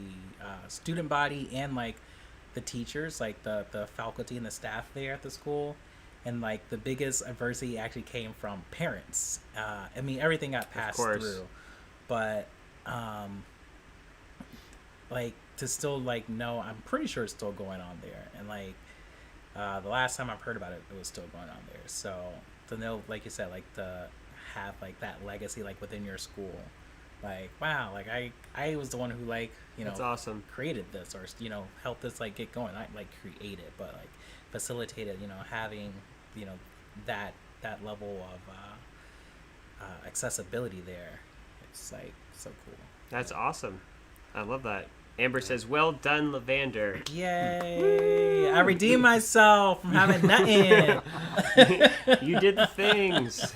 student body and like the teachers, like the faculty and the staff there at the school. And like the biggest adversity actually came from parents. I mean, everything got passed through, but like to still like know, I'm pretty sure it's still going on there. And like the last time I've heard about it, it was still going on there. So to know, like you said, like to have like that legacy like within your school, like wow, like I was the one who like That's awesome. created this, or helped this like get going. I like created, but like facilitated, having that level of accessibility there. It's like so cool. That's awesome. I love that. Amber says, "Well done, Lavander." Yay! I redeemed myself from having nothing. You did the things.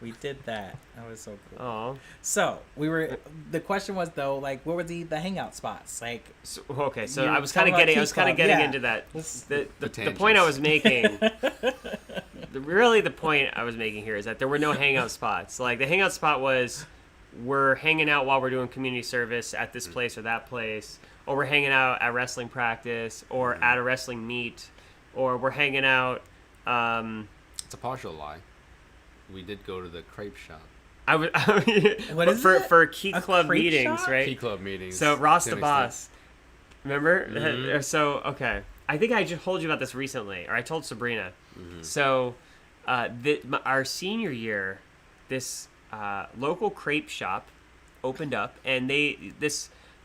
We did that. That was so cool. Oh. So the question was though, like, what were the hangout spots? Like, So I You was kind of talking getting, about Key Club, into that. The tangents. point I was making, the point I was making here is that there were no hangout spots. Like the hangout spot was, we're hanging out while we're doing community service at this place or that place, or we're hanging out at wrestling practice or at a wrestling meet, or we're hanging out. It's a partial lie. We did go to the crepe shop. What is it? For Key A Club crepe meetings, shop? right? Key Club meetings. So Ross to the an boss, remember? Mhm. So okay, I think I just told you about this recently, or I told Sabrina. So, our senior year, this local crepe shop opened up, and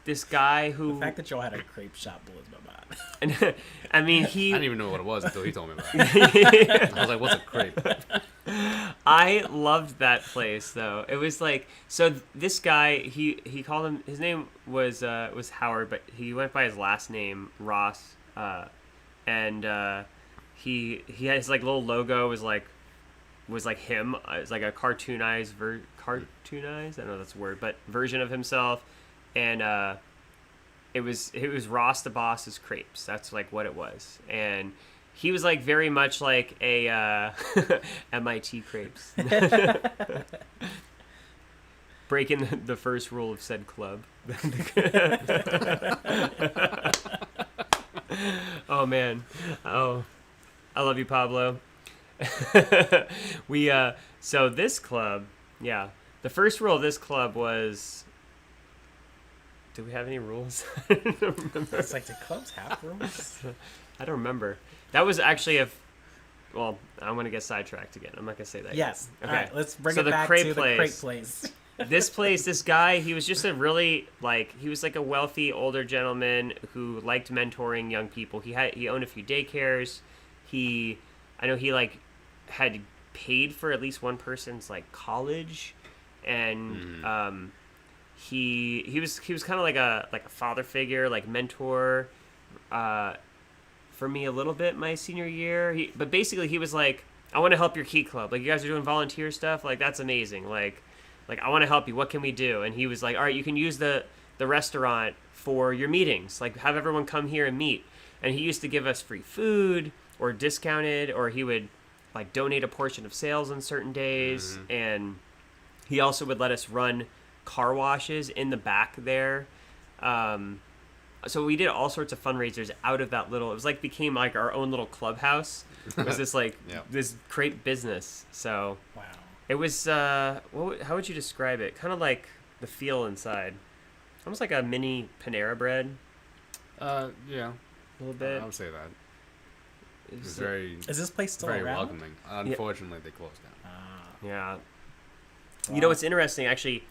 this guy The who fact that y'all had a crepe shop blows my mind. I mean I he didn't even know what it was until he told me about it. I was like, "What's a crepe?" I loved that place though. It was like so this guy he called him his name was Howard, but he went by his last name Ross, and he had his like little logo was like him. It's like a cartoonized cartoonized, I don't know if that's a word, but version of himself, and it was Ross the Boss's Crepes. That's like what it was, and he was like very much like a MIT Crepes, breaking the first rule of said club. Oh man, oh, I love you, Pablo. We so this club, yeah, the first rule of this club was. Do we have any rules? I don't remember. It's like the clubs have rules. I don't remember. That was actually well, I'm going to get sidetracked again. I'm not going to say that Yes. yet. All right, let's bring So it the back crepe to place. the crepe place. This guy, he was just a really, he was like a wealthy older gentleman who liked mentoring young people. He owned a few daycares. I know he had paid for at least one person's college, and he was kind of like a father figure, like mentor, for me a little bit my senior year. But basically he was like, I want to help your Key Club. Like, you guys are doing volunteer stuff. Like, that's amazing. Like I want to help you. What can we do? And he was like, all right, you can use the restaurant for your meetings. Like, have everyone come here and meet. And he used to give us free food or discounted, or he would donate a portion of sales on certain days. Mm-hmm. And he also would let us run car washes in the back there. So we did all sorts of fundraisers out of that little, it was became our own little clubhouse. It was this this crepe business. So Wow. it was, how would you describe it? Kind of like the feel inside. Almost like a mini Panera Bread. Yeah. A little bit. I would say that. It was Very, Is this place still very around? welcoming. Unfortunately, they closed down. Yeah. Wow. You know what's interesting? Actually,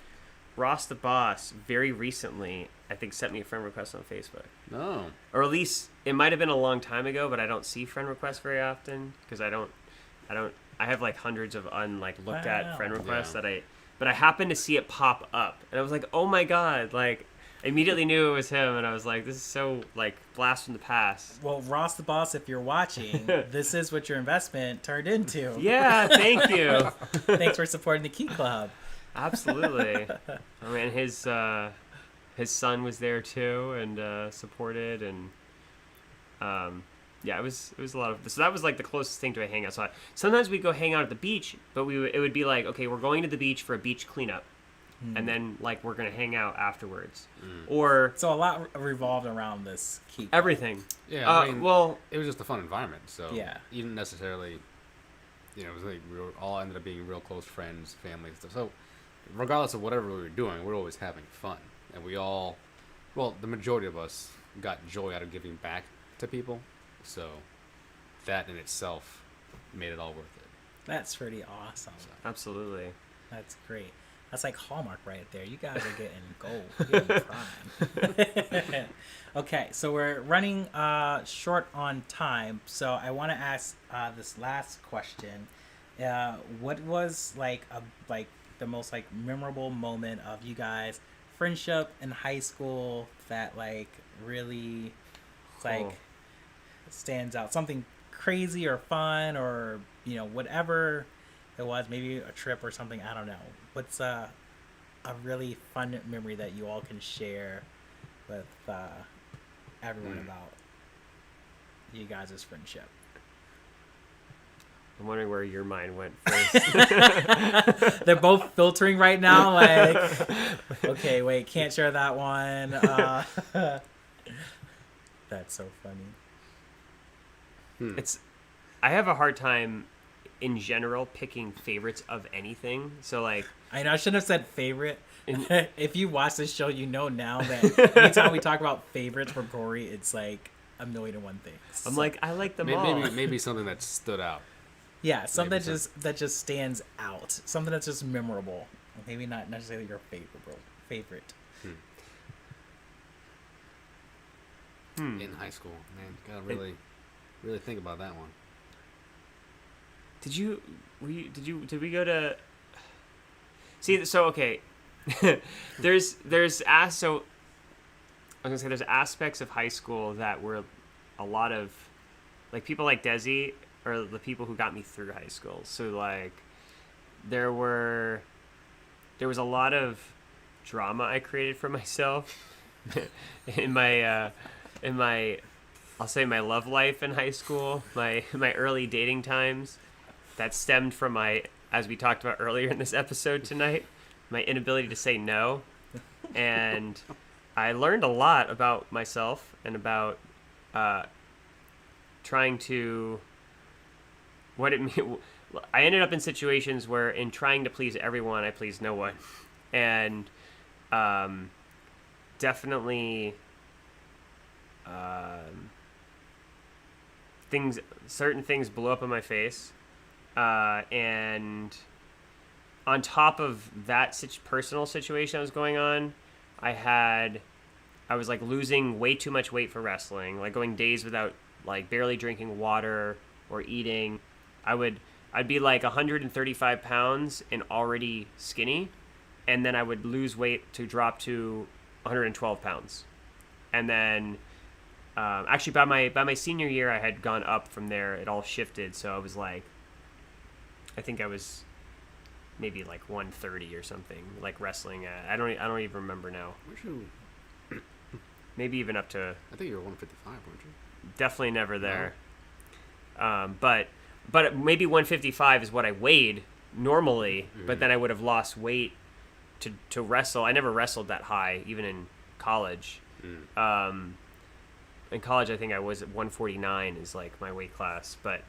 Ross the Boss very recently, I think, sent me a friend request on Facebook. No. Or at least it might have been a long time ago, but I don't see friend requests very often because I have hundreds of looked at friend requests but I happened to see it pop up and I was like, oh my God, I immediately knew it was him, and I was like, this is so blast from the past. Well, Ross the Boss, if you're watching, this is what your investment turned into. Yeah, thank you. Thanks for supporting the Key Club. Absolutely. I mean, his son was there too and supported, and yeah, it was a lot of. So that was the closest thing to a hangout. So sometimes we'd go hang out at the beach, but it would be okay, we're going to the beach for a beach cleanup, and then we're gonna hang out afterwards, or So a lot revolved around this Key Club. everything. Yeah. I mean, well, it was just a fun environment. So Yeah. you didn't necessarily, it was we were all ended up being real close friends, family stuff. So regardless of whatever we were doing, we're always having fun, and the majority of us got joy out of giving back to people. So that in itself made it all worth it. That's pretty awesome. absolutely. That's great. That's like Hallmark right there. You guys are getting gold. You're getting prime. Okay, so we're running short on time. So I want to ask this last question. What was the most memorable moment of you guys' friendship in high school that really Cool. stands out? Something crazy or fun or whatever it was, maybe a trip or something, I don't know. What's a really fun memory that you all can share with everyone about you guys' friendship? I'm wondering where your mind went first. They're both filtering right now, okay, wait, can't share that one. That's so funny. I have a hard time in general picking favorites of anything. So I know I shouldn't have said favorite. If you watch this show, you know now that anytime we talk about favorites for Corey, it's a million and one things. I'm I like them all. Maybe something that stood out. Yeah, something that just stands out. Something that's just memorable. Maybe not necessarily your favorite. in high school. Man, gotta really, really think about that one. Did we go to? See, so okay, there's there's aspects of high school that were a lot of, like, people like Desi are the people who got me through high school. So like, there was a lot of drama I created for myself in my I'll say my love life in high school, my early dating times, that stemmed from my, as we talked about earlier in this episode tonight, my inability to say no. And I learned a lot about myself and about trying to what it mean. I ended up in situations where, in trying to please everyone, I pleased no one, and definitely certain things blew up in my face, and on top of that personal situation that was going on, I was like losing way too much weight for wrestling, like going days without, like, barely drinking water or eating. I'd be like 135 pounds and already skinny, and then I would lose weight to drop to 112 pounds. And then actually by my senior year I had gone up from there. It all shifted, so I was like, I think I was maybe like 130 or something, like wrestling at. I don't even remember now. Weren't you? Maybe even up to. I think you were 155, weren't you? Definitely never there. No. But maybe 155 is what I weighed normally. Mm-hmm. But then I would have lost weight to wrestle. I never wrestled that high, even in college. In college, I think I was at 149 is like my weight class. But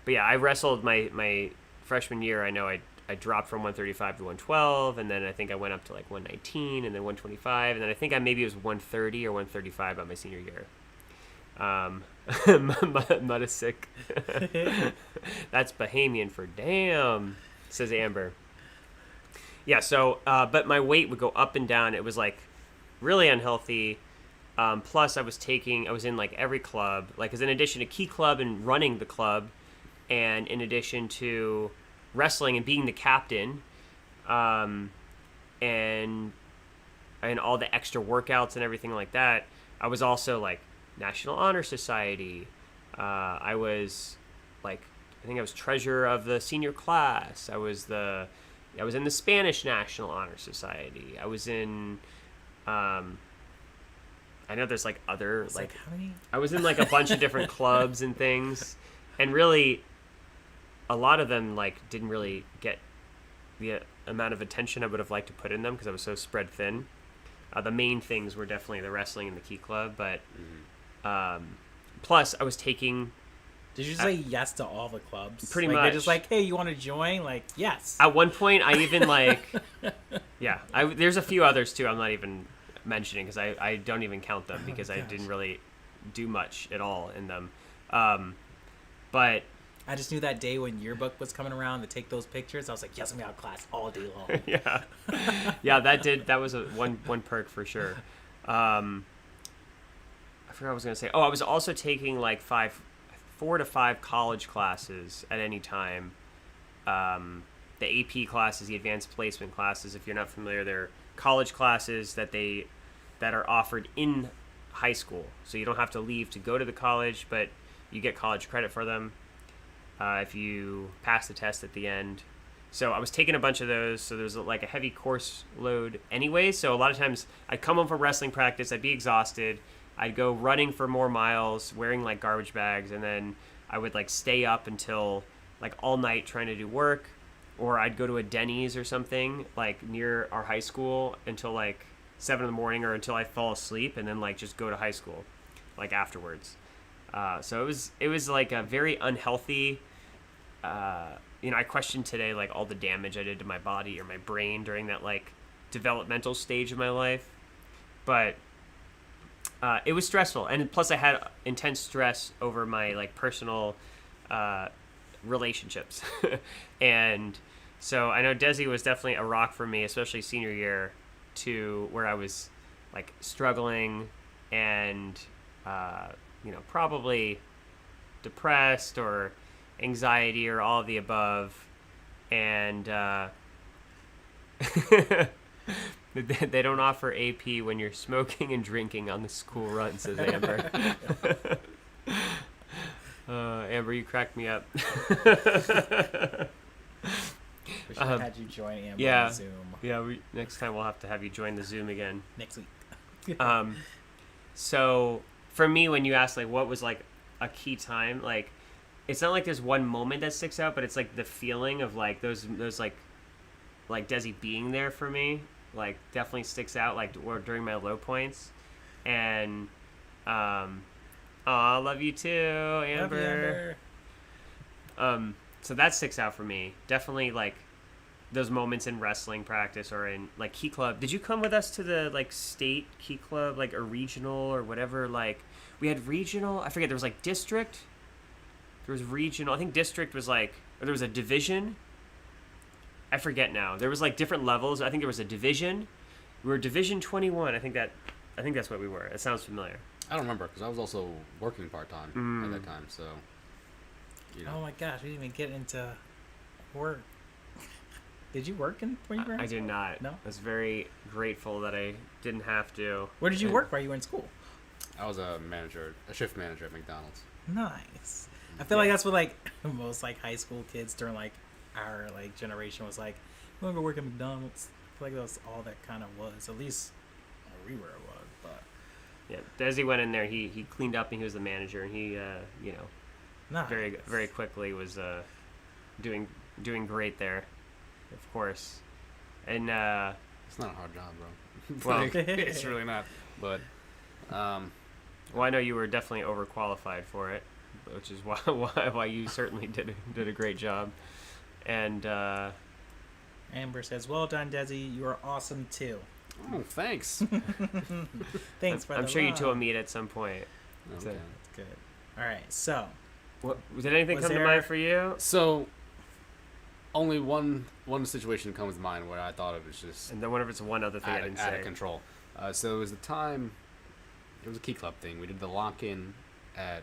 yeah, I wrestled my freshman year. I know I dropped from 135 to 112, and then I think I went up to like 119, and then 125, and then I think maybe it was 130 or 135 by my senior year. Mudasick. That's Bahamian for damn, says Amber. Yeah, so but my weight would go up and down. It was like really unhealthy. Plus I was in like every club, like, as in addition to Key Club and running the club, and in addition to wrestling and being the captain, and all the extra workouts and everything like that, I was also like National Honor Society. I was like, I think I was treasurer of the senior class. I was in the Spanish National Honor Society. I was in, I know there's like other, like how many? I was in like a bunch of different clubs and things, and really a lot of them like didn't really get the amount of attention I would have liked to put in them because I was so spread thin. The main things were definitely the wrestling and the Key Club, but plus I was taking. Did you say yes to all the clubs? Pretty like, much. They're just like, hey, you want to join? Like, yes. At one point, I even like, yeah. There's a few others too. I'm not even mentioning because I don't even count them because I didn't really do much at all in them. But I just knew that day when yearbook was coming around to take those pictures. I was like, yes, I'm out of class all day long. yeah. That was one perk for sure. I forgot what I was gonna say. Oh, I was also taking like 4 to 5 college classes at any time. The AP classes, the advanced placement classes, if you're not familiar, they're college classes that are offered in high school. So you don't have to leave to go to the college, but you get college credit for them if you pass the test at the end. So I was taking a bunch of those, so there was like a heavy course load anyway. So a lot of times I'd come home from wrestling practice, I'd be exhausted, I'd go running for more miles, wearing like garbage bags, and then I would like stay up until like all night trying to do work, or I'd go to a Denny's or something like near our high school until like 7 in the morning or until I fall asleep, and then like just go to high school like afterwards. So it was like a very unhealthy, I questioned today like all the damage I did to my body or my brain during that like developmental stage of my life, but it was stressful, and plus I had intense stress over my like personal relationships. And so I know Desi was definitely a rock for me, especially senior year, to where I was like struggling and probably depressed or anxiety or all of the above, and they don't offer AP when you're smoking and drinking on the school run, says Amber. Amber, you cracked me up. We should have had you join Amber yeah. on Zoom. Yeah, next time we'll have to have you join the Zoom again. Next week. So for me, when you asked like what was like a key time, like it's not like there's one moment that sticks out, but it's like the feeling of like those like Desi being there for me, like definitely sticks out, like or during my low points. And love you too, Amber. Love you, Amber. So that sticks out for me. Definitely like those moments in wrestling practice or in like key club. Did you come with us to the like state key club, like, or regional or whatever? Like we had regional, I forget, there was like district, there was regional, I think district was like, or there was a division, I forget now. There was like different levels. I think there was a division. We were division 21. I think that's what we were. It sounds familiar. I don't remember because I was also working part-time at that time, so Oh my gosh, we didn't even get into work. Did you work when you were in I school? did not. No? I was very grateful that I didn't have to. Where did you work while you were in school? I was a shift manager at McDonald's. Nice. I feel like that's what like most like high school kids during like our like generation was like. You want to go work at McDonald's? I feel like that's all that kind of was. At least where we were it was. But Yeah, Desi went in there. He cleaned up and he was the manager. And he nice. very quickly was doing great there, of course. And It's not a hard job, bro. Well, it's really not. But well, I know you were definitely overqualified for it, which is why you certainly did a great job. And Amber says, "Well done, Desi. You are awesome too." oh, thanks. Thanks for I'm the sure you love. two will meet at some point. Okay. That's good. All right, so What did anything Was come to there- mind for you? So, only one situation comes to mind where I thought it was just And then what if it's one other thing I didn't out say? of control. So it was the time. It was a key club thing. We did the lock-in at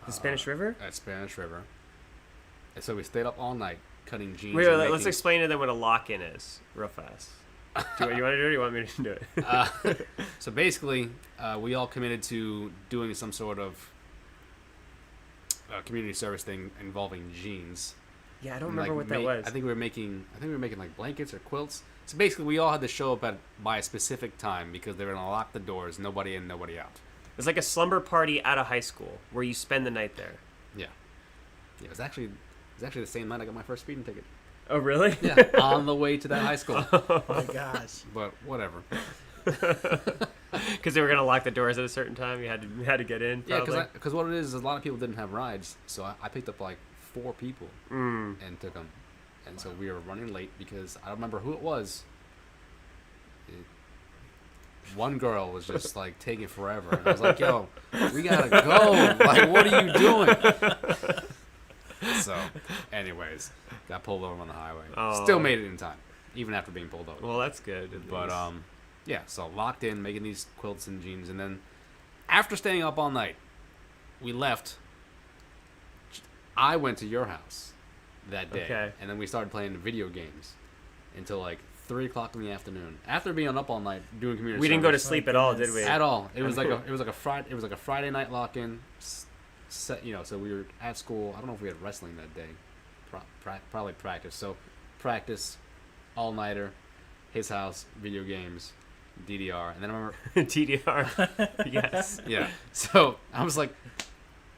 The Spanish River? at Spanish River, and so we stayed up all night cutting jeans. Wait, and let's making- explain to them what a lock-in is, real fast. Do you want to do it, or do you want me to do it? So basically, we all committed to doing some sort of community service thing involving jeans. Yeah, I don't And, remember what that was. I think we were making like blankets or quilts. So basically, we all had to show up by a specific time because they were gonna lock the doors, nobody in, nobody out. It's like a slumber party at a high school where you spend the night there. Yeah, it was actually the same night I got my first speeding ticket. Oh, really? Yeah, on the way to that high school. oh my gosh. But whatever. Because they were gonna lock the doors at a certain time. You had to get in. Yeah, Probably. because what it is a lot of people didn't have rides, so I picked up like 4 people and took them, and so we were running late because I don't remember who it was. One girl was just like taking forever, and I was like, "Yo, we gotta go! Like, what are you doing?" So, anyways, got pulled over on the highway. Oh. Still made it in time, even after being pulled over. Well, that's good. at But least. yeah, so locked in, making these quilts and jeans, and then after staying up all night, we left. I went to your house that day, Okay. and then we started playing video games until like 3:00 in the afternoon. After being up all night doing community we didn't go to service. sleep at all, did we? At all. It was like a Friday night lock in. So we were at school. I don't know if we had wrestling that day. Probably practice. So practice, all nighter, his house, video games, DDR, and then I remember TDR. Yes. yeah. So I was like,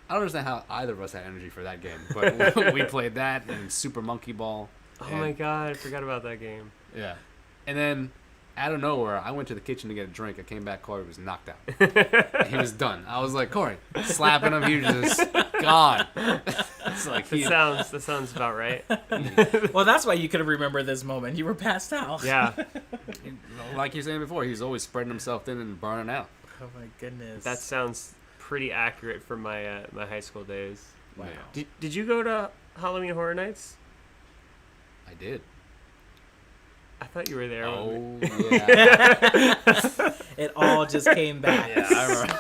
I don't understand how either of us had energy for that game, but we played that and Super Monkey Ball. Oh and- my god, I forgot about that game. Yeah. And then out of nowhere, I went to the kitchen to get a drink. I came back, Corey was knocked out. He was done. I was like, Corey, slapping him, he was just gone. It's like That sounds about right. Well, that's why you could have remembered this moment. You were passed out. Yeah. like you were saying before, he's always spreading himself thin and burning out. Oh my goodness. That sounds pretty accurate for my my high school days. wow. Yeah. Did you go to Halloween Horror Nights? I did. I thought you were there. Oh, yeah. It all just came back. Yeah, I remember.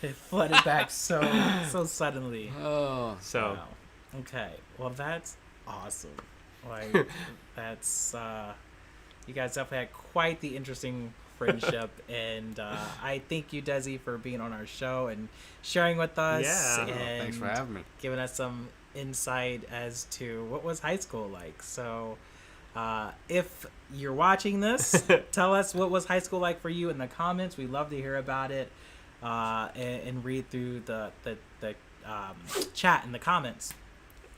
It flooded back so suddenly. Oh. So, Wow. Okay. Well, that's awesome. Like, that's you guys definitely had quite the interesting friendship, and I thank you, Desi, for being on our show and sharing with us. Yeah. And Thanks for having me. giving us some insight as to what was high school like. So, if you're watching this, tell us what was high school like for you in the comments. We'd love to hear about it, and read through the chat in the comments.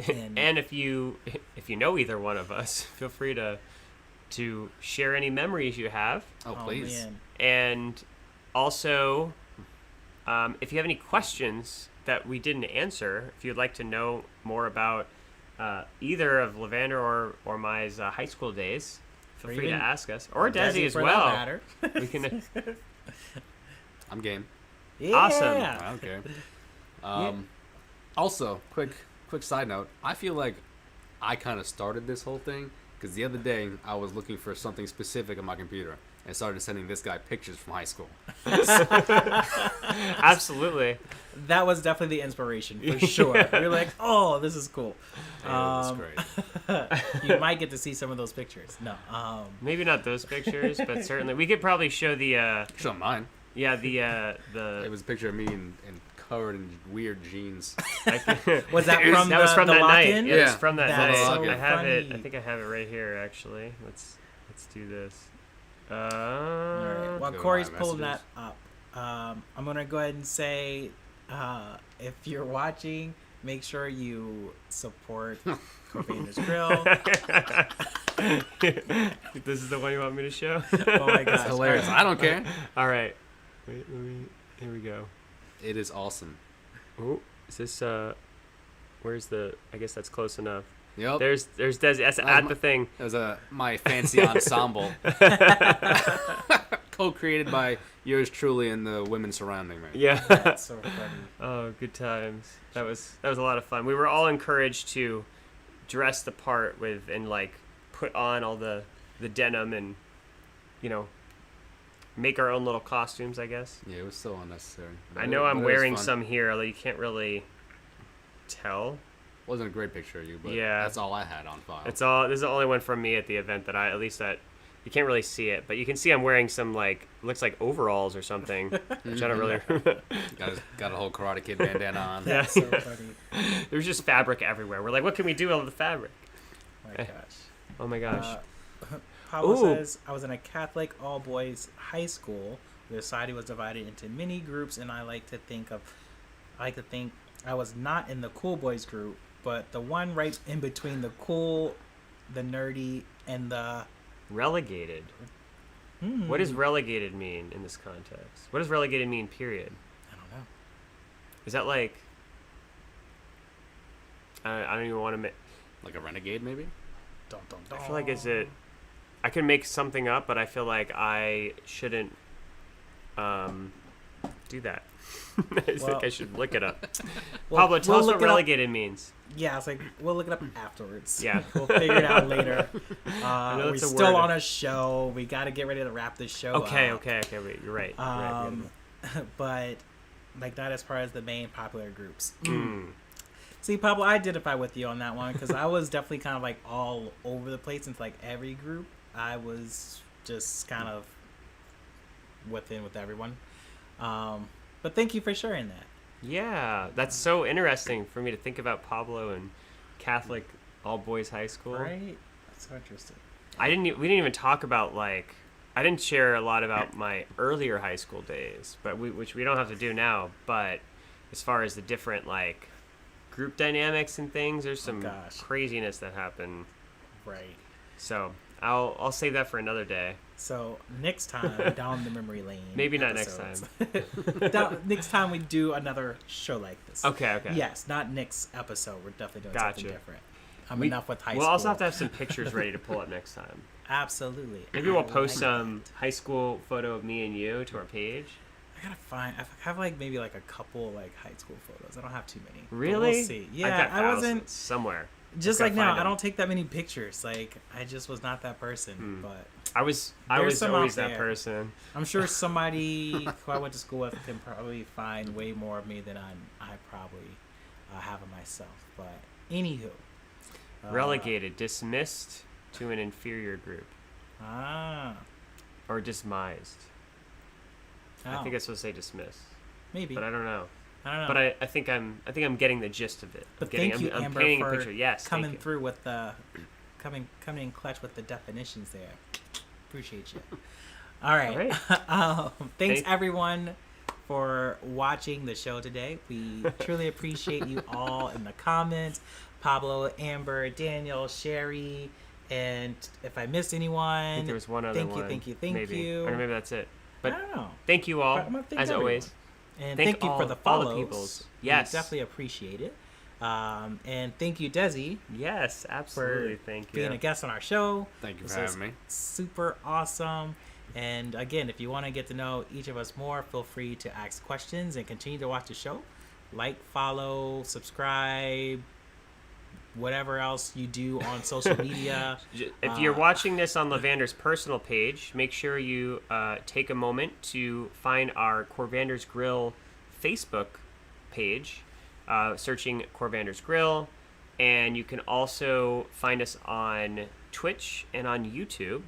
and if you know either one of us, feel free to share any memories you have. Oh, please. Man. And also, if you have any questions that we didn't answer, if you'd like to know more about either of Levander or my high school days, feel Or free to even ask us. Or Desi as for that well. matter. We can. I'm game. Yeah. Awesome. Okay. Also, quick side note. I feel like I kind of started this whole thing because the other day I was looking for something specific on my computer and started sending this guy pictures from high school. Absolutely. That was definitely the inspiration for sure. We were like, oh, this is cool. Yeah, that's great. You might get to see some of those pictures. No. Maybe not those pictures, but certainly we could probably show the Show mine. the It was a picture of me and covered in weird jeans. Was that from that was from the that night. lock-in? Yeah, it was Yeah. from that That's night. so I have it. I funny. think I have it right here actually. Let's do this. All right. While Go to Corey's my pulling that messages. up, I'm gonna go ahead and say, if you're watching, make sure you support Coffee's Grill. This is the one you want me to show? Oh my gosh! It's hilarious. I don't care. All right. Wait, here we go. It is awesome. Oh, is this where's the? I guess that's close enough. Yep. There's Desi. That's at the thing. It was my fancy ensemble, co-created by yours truly and the women surrounding me. Yeah. That's so funny. Oh, good times. That was a lot of fun. We were all encouraged to dress the part with and like put on all the denim and make our own little costumes, I guess. Yeah, it was so unnecessary. I know I'm But it was wearing fun. some here, although you can't really tell. Wasn't a great picture of you, but Yeah. that's all I had on file. This is the only one from me at the event that you can't really see it, but you can see I'm wearing some looks like overalls or something, which I don't really. got a whole Karate Kid bandana on. Yeah. That's so funny. There's just fabric everywhere. We're like, what can we do with all the fabric? My gosh. Oh my gosh. Pablo Ooh. says, I was in a Catholic all-boys high school. The society was divided into mini groups, and I like to think I was not in the cool boys group, but the one right in between the cool, the nerdy, and the... Relegated. What does relegated mean in this context? What does relegated mean, period? I don't know. Is that like... I don't even want to... Like a renegade, maybe? Dun, dun, I dun. feel like I can make something up, but I feel like I shouldn't do that. I think I should look it up. Well, Pablo, tell we'll us look what it up. relegated means. Yeah, it's like, we'll look it up afterwards. Yeah. We'll figure it out later. know We're that's a still word. on a show. We got to get ready to wrap this show Okay, up. wait, you're right. But, like, not as far as the main popular groups. Mm. See, Pablo, I identify with you on that one because I was definitely kind of like all over the place into like every group. I was just kind of with everyone. But thank you for sharing that. Yeah, that's so interesting for me to think about Pablo and Catholic all-boys high school. Right? That's so interesting. We didn't even talk about I didn't share a lot about my earlier high school days, but which we don't have to do now. But as far as the different group dynamics and things, there's some gosh. craziness that happened. Right. So I'll save that for another day. So next time, down the memory lane. Maybe not next episodes. Next time we do another show like this. Okay. Yes, not next episode. We're definitely doing Gotcha. something different. Enough with high school. We'll also have to have some pictures ready to pull up next time. Absolutely. Maybe we'll I post like some high school photo of me and you to our page. I gotta find. I have maybe a couple high school photos. I don't have too many. but Really? We'll see. I've Yeah, got I wasn't thousands somewhere. just Gotta like now. find I them. don't take that many pictures. I just was not that person. But I was some always out that there. person. I'm sure somebody who I went to school with can probably find way more of me than I probably have of myself. But anywho, Relegated, dismissed to an inferior group, or dismised. I think it's supposed to say dismissed, maybe, but I don't know. I don't know. But I think I'm getting the gist of it. But I'm thank you, I'm Amber, painting a for picture. Yes, coming thank you. through with the coming in clutch with the definitions there. Appreciate you. All right. Thanks everyone for watching the show today. We truly appreciate you all in the comments. Pablo, Amber, Daniel, Sherry, and if I missed anyone, I think there was one other one. Thank maybe. you. Or maybe that's it. But I don't know. thank you all, But I'm gonna thank as everyone. always. And Thank thank you for the all the follows. peoples. We Yes. definitely appreciate it. And thank you, Desi, Yes, absolutely. Thank you. being a guest on our show. Thank you This for is having me. super awesome. And again, if you want to get to know each of us more, feel free to ask questions and continue to watch the show. Like, follow, subscribe, whatever else you do on social media. If you're watching this on Lavander's personal page, make sure you take a moment to find our Corvander's Grill Facebook page, searching Corvander's Grill. And you can also find us on Twitch and on YouTube.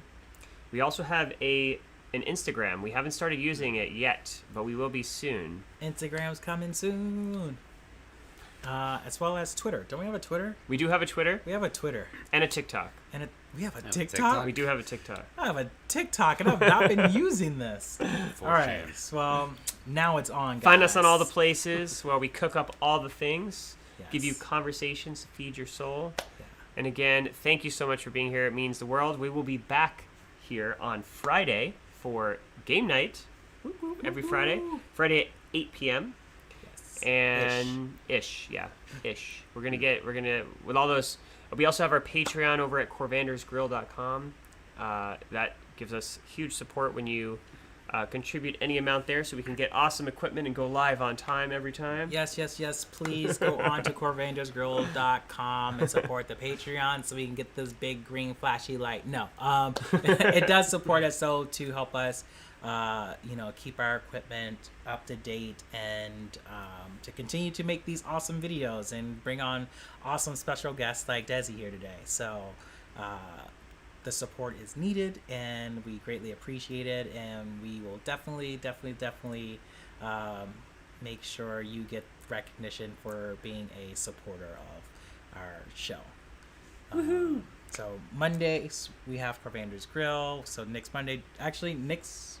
We also have an Instagram. We haven't started using it yet, but we will be soon. Instagram's coming soon. As well as Twitter. Don't we have a Twitter? We do have a Twitter We have a Twitter. and a TikTok. And we have a Yeah, TikTok? TikTok. We do have a TikTok. I have a TikTok, and I've not been using this. For All right. chance. Well, now it's on, guys. Find us on all the places where we cook up all the things, give you Yes. conversations to feed your soul. Yeah. And again, thank you so much for being here. It means the world. We will be back here on Friday for game night. Every Friday. Friday at 8 p.m. Yes. And ish. We're gonna with all those. We also have our Patreon over at corvandersgrill.com. That gives us huge support when you contribute any amount there, so we can get awesome equipment and go live on time every time. Yes. Please go on to corvandersgrill.com and support the Patreon so we can get this big green flashy light. No, it does support us so to help us, keep our equipment up to date and to continue to make these awesome videos and bring on awesome special guests like Desi here today. So. The support is needed, and we greatly appreciate it, and we will definitely make sure you get recognition for being a supporter of our show. So Mondays we have Corvander's Grill. So next Monday,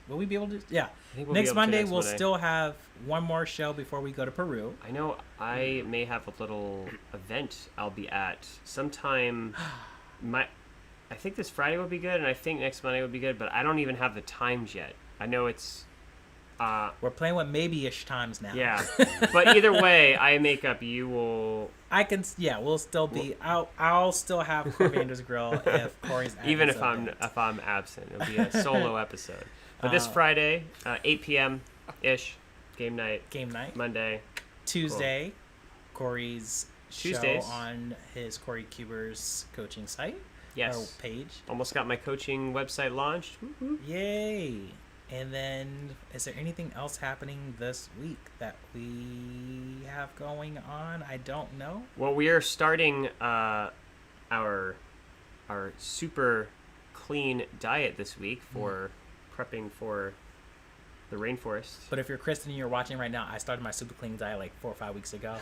will we be able to? Yeah, I think we'll be next able to Monday next we'll Monday. still have one more show before we go to Peru. I know I may have a little event I'll be at sometime. I think this Friday will be good, and I think next Monday will be good, but I don't even have the times yet. I know it's... We're playing with maybe-ish times now. Yeah, but either way, I make up. You will... We'll still be... I'll still have Corvander's Grill if Corey's at Even his if I'm absent. It'll be a solo episode. But this Friday, 8 p.m.-ish, game night. Monday. Tuesday, Corey's Tuesdays. show on his Corey Kuber's coaching site. Yes. Or page. Almost got my coaching website launched. Woo-hoo. Yay! And then, is there anything else happening this week that we have going on? I don't know. Well, we are starting our super clean diet this week for prepping for the rainforest. But if you're Kristen and you're watching right now, I started my super clean diet like 4 or 5 weeks ago.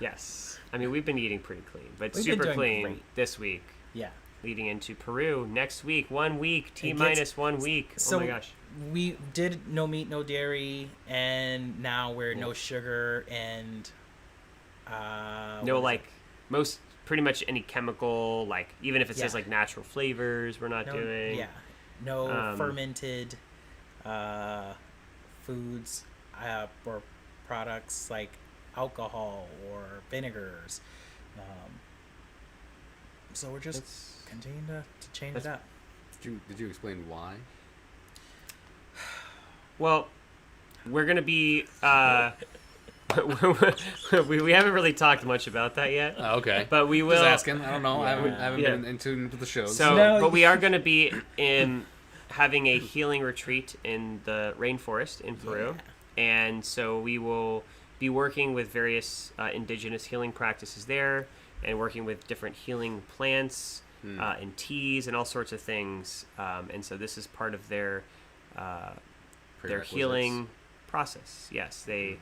Yes. I mean, we've been eating pretty clean, but We've been super doing clean great. this week. Yeah. Leading into Peru next week. 1 week. It Minus gets- 1 week. So oh my gosh. we did no meat, no dairy, and now we're no sugar and No, pretty much any chemical, like, even if it says, Yeah. like, natural flavors, we're not doing. Yeah. No fermented foods or products like alcohol or vinegars. So we're just continuing to change it up. Did you explain why? Well, we're going to be we haven't really talked much about that yet. Oh, okay. But we will. Just asking. I don't know. I haven't Yeah. been in tune to the shows. So, No, but we are going to be having a healing retreat in the rainforest in Peru, and so we will be working with various indigenous healing practices there, and working with different healing plants and teas and all sorts of things. And so this is part of their healing process. Yes, they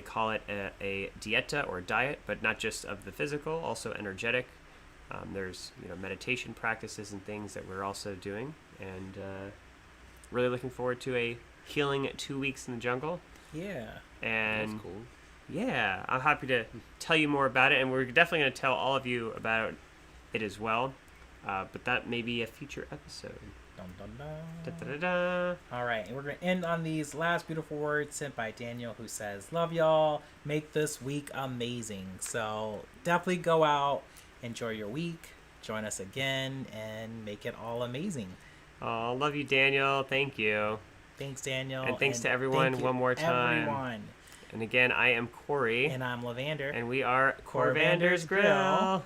call it a dieta or diet, but not just of the physical, also energetic. There's meditation practices and things that we're also doing, and really looking forward to a healing 2 weeks in the jungle. Yeah. And That's cool. yeah, I'm happy to tell you more about it, and we're definitely going to tell all of you about it as well. But that may be a future episode. Dun, dun, dun. Da-da-da-da. All right, and we're going to end on these last beautiful words sent by Daniel, who says, "Love y'all. Make this week amazing." So definitely go out, enjoy your week, join us again, and make it all amazing. Oh, love you, Daniel. Thank you. Thanks, Daniel. And thanks to everyone thank you, one more time. Everyone. And again, I am Corey. And I'm Lavander. And we are Corvander's Corvander's Grill.